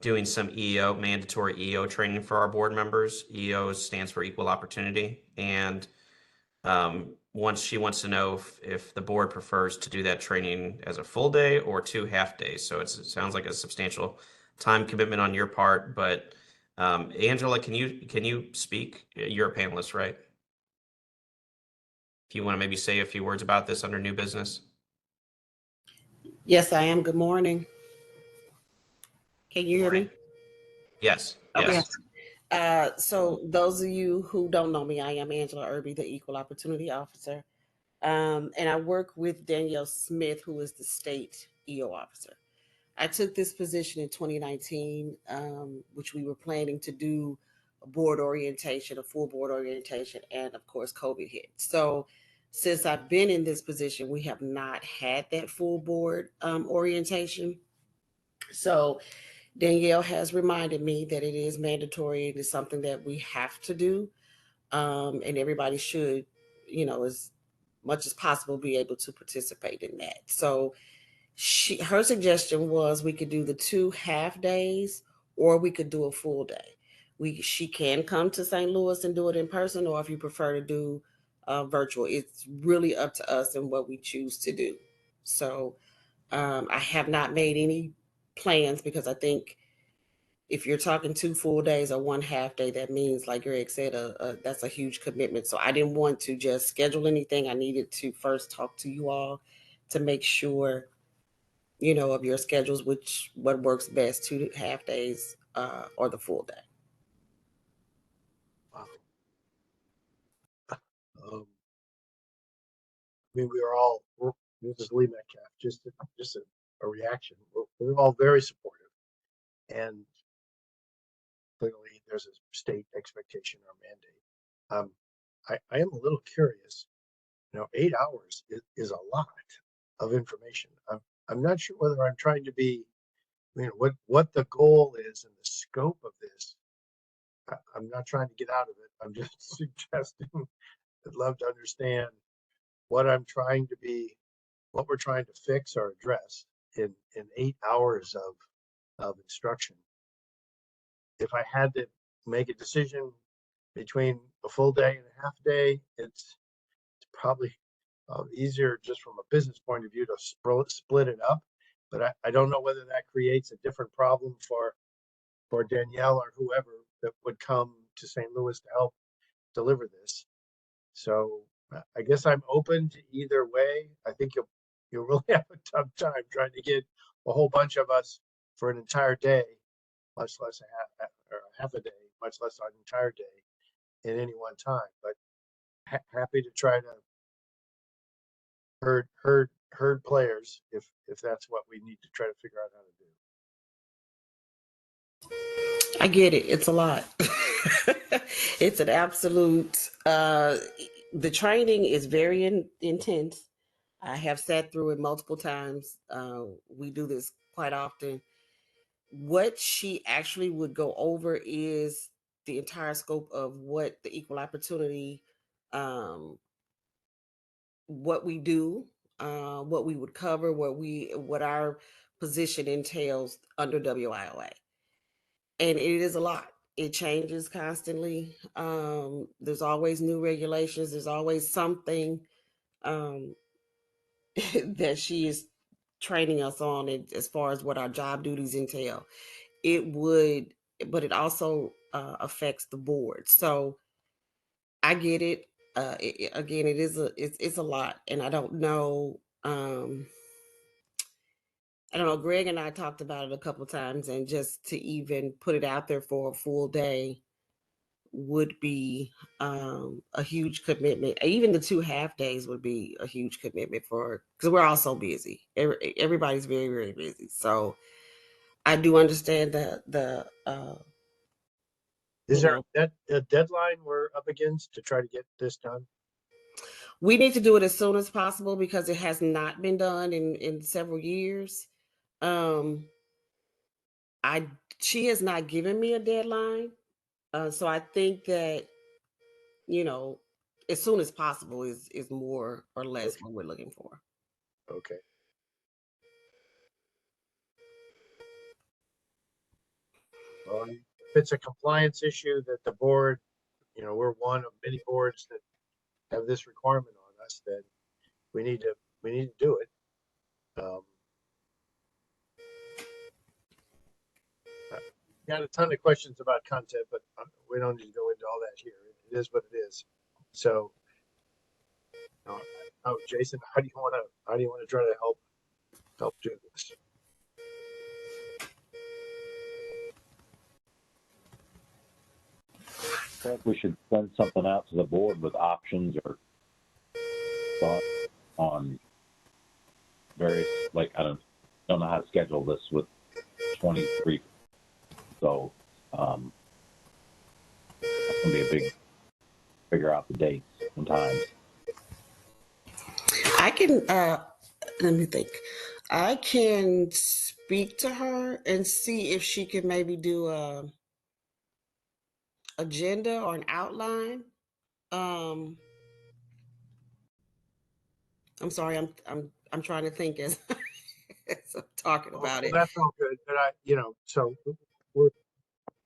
doing some mandatory EO training for our board members. EO stands for Equal Opportunity. And once she wants to know if the board prefers to do that training as a full day or 2 half days. So it sounds like a substantial time commitment on your part, but Angela, can you speak? You're a panelist, right? If you want to maybe say a few words about this under new business. Yes, I am. Good morning. Can you hear me? Yes. Okay. So those of you who don't know me, I am Angela Irby, the Equal Opportunity Officer. And I work with Danielle Smith, who is the state EO officer. I took this position in 2019, which we were planning to do a board orientation, a full board orientation, and of course, COVID hit. So since I've been in this position, we have not had that full board orientation. So Danielle has reminded me that it is mandatory. It is something that we have to do. And everybody should, as much as possible, be able to participate in that. So her suggestion was we could do the 2 half days, or we could do a full day. She can come to St. Louis and do it in person, or if you prefer to do virtual, it's really up to us and what we choose to do. So I have not made any plans, because I think if you're talking 2 full days or 1 half day, that means, like Greg said, that's a huge commitment. So I didn't want to just schedule anything. I needed to first talk to you all to make sure, of your schedules, what works best, 2 half days or the full day. Wow. We are all, this is Lee Metcalf, just a reaction. We're all very supportive, and clearly there's a state expectation or mandate. I am a little curious. 8 hours is a lot of information. I'm not sure whether I'm trying to be, what the goal is and the scope of this. I'm not trying to get out of it. I'm just suggesting I'd love to understand what we're trying to fix or address in 8 hours of instruction. If I had to make a decision between a full day and a half day, it's probably easier just from a business point of view to split it up. But I don't know whether that creates a different problem for Danielle or whoever that would come to St. Louis to help deliver this. So I guess I'm open to either way. I think you'll really have a tough time trying to get a whole bunch of us for an entire day, much less half a day, much less an entire day in any one time. But happy to try to herd players if that's what we need to try to figure out how to do. I get it. It's a lot. It's an absolute, the training is very intense. I have sat through it multiple times. We do this quite often. What she actually would go over is the entire scope of what the equal opportunity, what we do, what we would cover, what our position entails under WIOA. And it is a lot. It changes constantly. There's always new regulations. There's always something that she is training us on as far as what our job duties entail. But it also affects the board. So I get it. Again, it's a lot, and I don't know. I don't know. Greg and I talked about it a couple times, and just to even put it out there for a full day would be a huge commitment. Even the 2 half days would be a huge commitment because we're all so busy. Everybody's very, very busy. So I do understand Is there a deadline we're up against to try to get this done? we need to do it as soon as possible because it has not been done in several years. She has not given me a deadline. So I think that, as soon as possible is more or less what we're looking for. Okay. Well, if it's a compliance issue that the board, we're one of many boards that have this requirement on us, then we need to do it. Got a ton of questions about content, but we don't need to go into all that here. It is what it is. So, Jason, how do you want to try to help do this? I think we should send something out to the board with options or thoughts on various, like, I don't know how to schedule this with 23. So that's gonna be a big figure out the dates and times. I can let me think. I can speak to her and see if she can maybe do a agenda or an outline. I'm sorry, I'm trying to think as, as I'm talking about it. That's all good, but so we're,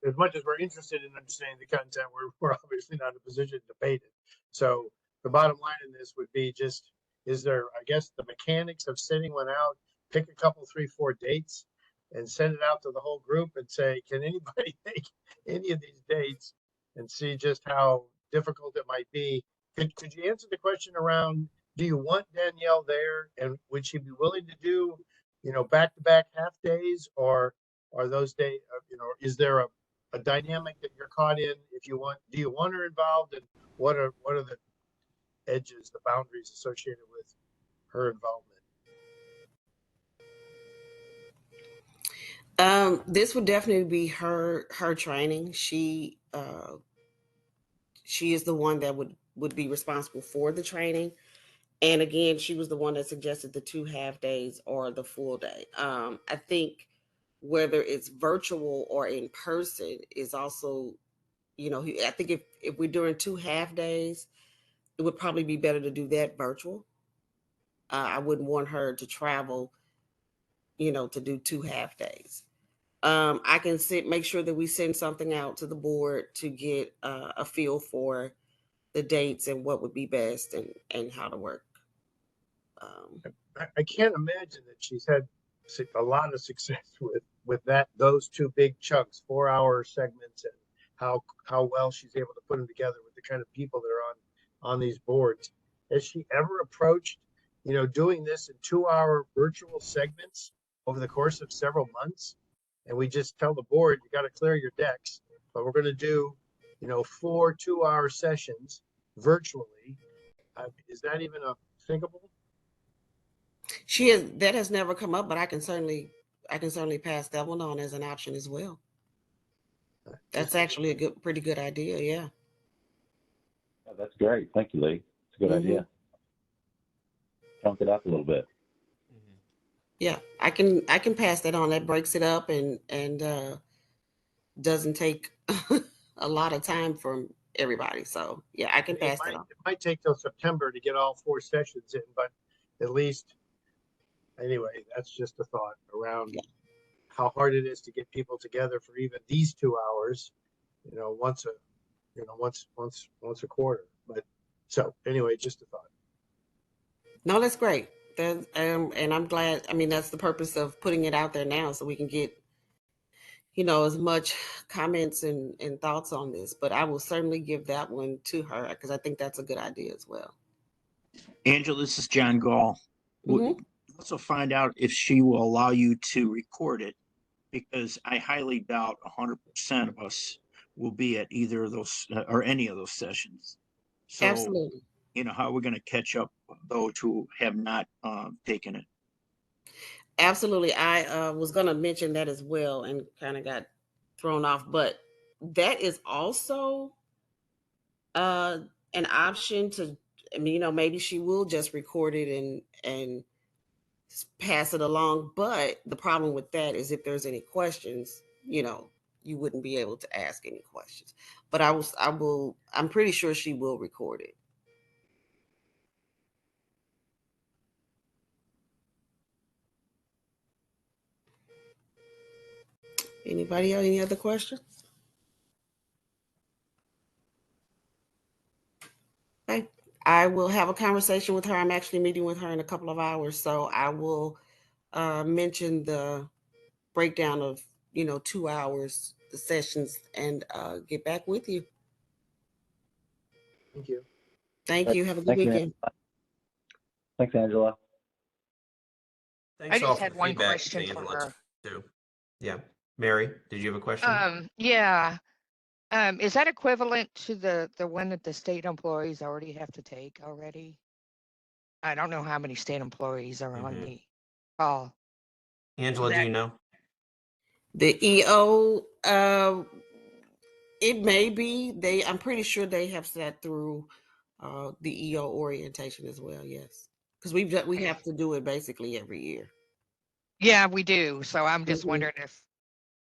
as much as we're interested in understanding the content, we're obviously not in a position to debate it. So the bottom line in this would be just, is there, I guess, the mechanics of sending one out, pick a couple, 3, 4 dates and send it out to the whole group and say, can anybody make any of these dates, and see just how difficult it might be. Could you answer the question around, do you want Danielle there, and would she be willing to do, back-to-back half days, or are those days, is there a dynamic that you're caught in? Do you want her involved, and what are the edges, the boundaries associated with her involvement? This would definitely be her training. She is the one that would be responsible for the training. And again, she was the one that suggested the 2 half days or the full day. I think whether it's virtual or in person is also, I think if we're doing 2 half days, it would probably be better to do that virtual. I wouldn't want her to travel, to do 2 half days. I can make sure that we send something out to the board to get a feel for the dates and what would be best and how to work. I can't imagine that she's had a lot of success with those 2 big chunks, 4-hour segments, and how well she's able to put them together with the kind of people that are on these boards. Has she ever approached, doing this in 2-hour virtual segments over the course of several months? And we just tell the board, you got to clear your decks, but we're going to do, 4 2-hour sessions virtually. Is that even thinkable? That has never come up, but I can certainly pass that one on as an option as well. That's actually a pretty good idea. Yeah. That's great. Thank you, Lee. It's a good Mhm. idea. Chunk it up a little bit. Yeah, I can pass that on. That breaks it up and doesn't take a lot of time from everybody. So yeah, I can pass that on. It might take till September to get all 4 sessions in, but at least, anyway, that's just a thought around Yeah. how hard it is to get people together for even these 2 hours, once a quarter. But so anyway, just a thought. No, that's great. That and I'm glad. I mean, that's the purpose of putting it out there now, so we can get as much comments and thoughts on this. But I will certainly give that one to her because I think that's a good idea as well. Angela, this is John Gall. We'll also find out if she will allow you to record it, because I highly doubt 100% of us will be at either of those or any of those sessions. So, Absolutely. how are we going to catch up those who have not taken it? Absolutely. I was going to mention that as well and kind of got thrown off, but that is also an option to, maybe she will just record it and pass it along. But the problem with that is if there's any questions, you wouldn't be able to ask any questions. But I'm pretty sure she will record it. Anybody have any other questions? Okay. I will have a conversation with her. I'm actually meeting with her in a couple of hours. So I will mention the breakdown of, 2 hours, the sessions, and get back with you. Thank you. Thank you. Have a good Thank you, weekend. Thanks, Angela. Thanks I all just for had the one feedback, question for Angela, her. too. Yeah. Mary, did you have a question? Yeah. Is that equivalent to the one that the state employees already have to take already? I don't know how many state employees are on the call. Angela, do you know? The EO, it may be. I'm pretty sure they have sat through the EO orientation as well. Yes, because we have to do it basically every year. Yeah, we do. So I'm just Mhm. wondering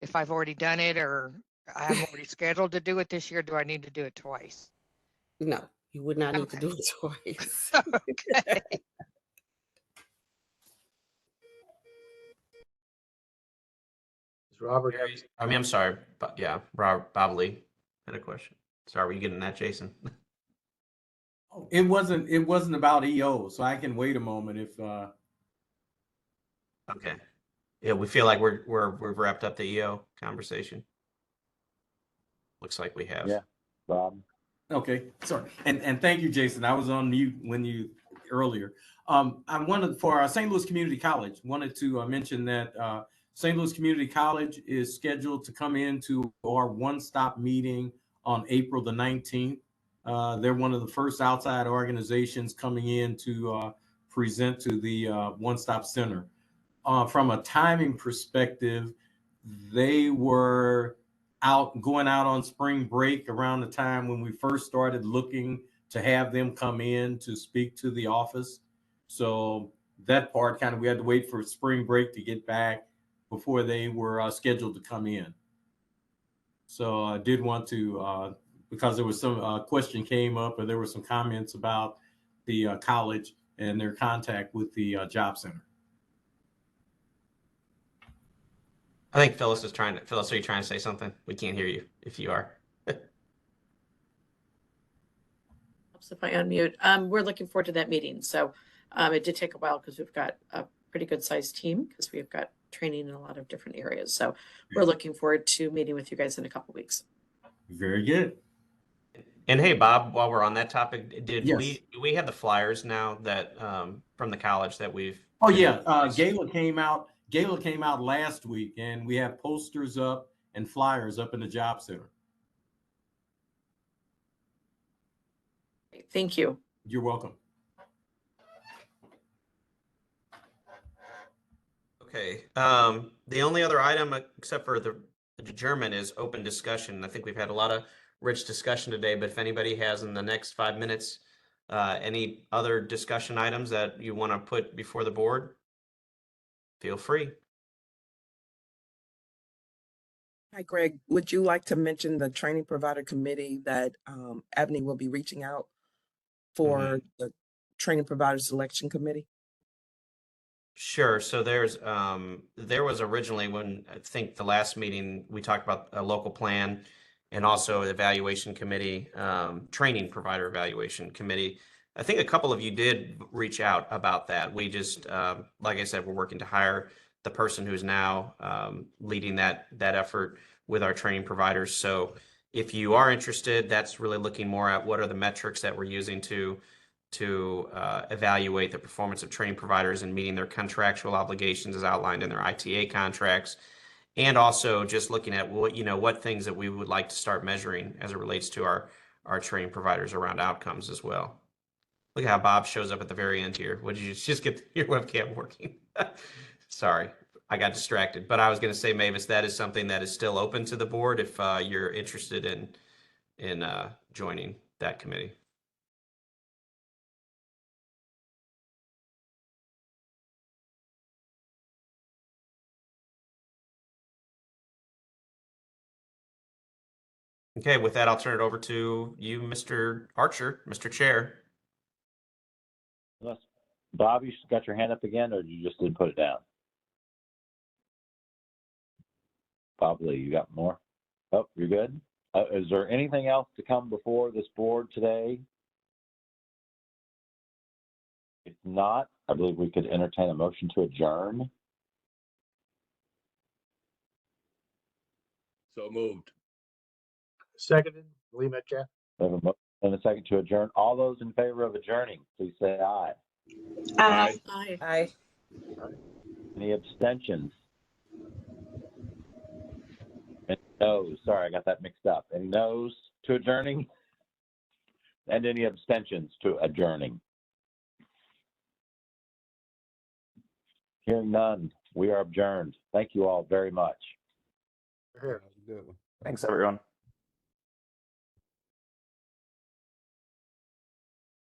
if I've already done it or I'm already scheduled to do it this year. Do I need to do it twice? No, you would not need to do it twice. Okay. Does Robert Mary, I'm sorry, but yeah, Bob Lee had a question. Sorry, were you getting that, Jason? It wasn't about EO, so I can wait a moment if Okay. Yeah, we feel like we've wrapped up the EO conversation. Looks like we have. Yeah, Bob. Okay, sorry. And thank you, Jason. I was on mute when you earlier. I wanted for our St. Louis Community College, wanted to mention that St. Louis Community College is scheduled to come into our one-stop meeting on April the 19th. They're one of the first outside organizations coming in to present to the One Stop Center. From a timing perspective, they were going out on spring break around the time when we first started looking to have them come in to speak to the office. So that part we had to wait for spring break to get back before they were scheduled to come in. So I did want to, because there was some question came up or there were some comments about the college and their contact with the job center. I think Phyllis, are you trying to say something? We can't hear you if you are. If I unmute, we're looking forward to that meeting. So it did take a while because we've got a pretty good sized team because we've got training in a lot of different areas. So we're looking forward to meeting with you guys in a couple of weeks. Very good. And hey, Bob, while we're on that topic, do we have the flyers now that from the college that we've? Oh yeah, Gala came out last week, and we have posters up and flyers up in the job center. Thank you. You're welcome. Okay. The only other item except for the adjournment is open discussion. I think we've had a lot of rich discussion today, but if anybody has in the next 5 minutes Any other discussion items that you want to put before the board? Feel free. Hi, Greg. Would you like to mention the training provider committee that Abney will be reaching out for the training provider selection committee? Sure. So there was originally, when I think the last meeting, we talked about a local plan and also the evaluation committee, training provider evaluation committee. I think a couple of you did reach out about that. We just, like I said, we're working to hire the person who's now leading that effort with our training providers. So if you are interested, that's really looking more at what are the metrics that we're using to evaluate the performance of training providers and meeting their contractual obligations as outlined in their ITA contracts, and also just looking at what things that we would like to start measuring as it relates to our training providers around outcomes as well. Look at how Bob shows up at the very end here. What did you just get your webcam working? Sorry, I got distracted. But I was going to say, Mavis, that is something that is still open to the board if you're interested in joining that committee. Okay, with that, I'll turn it over to you, Mr. Archer, Mr. Chair. Bob, you got your hand up again, or you just didn't put it down? Bob Lee, you got more? Oh, you're good? Is there anything else to come before this board today? If not, I believe we could entertain a motion to adjourn. So moved. Seconded, Lee Metcalf. We have a motion and a second to adjourn. All those in favor of adjourning, please say aye. Aye. Aye. Aye. Any abstentions? Any noes? Sorry, I got that mixed up. Any noes to adjourning? And any abstentions to adjourning? Hearing none, we are adjourned. Thank you all very much. Here. Thanks, everyone.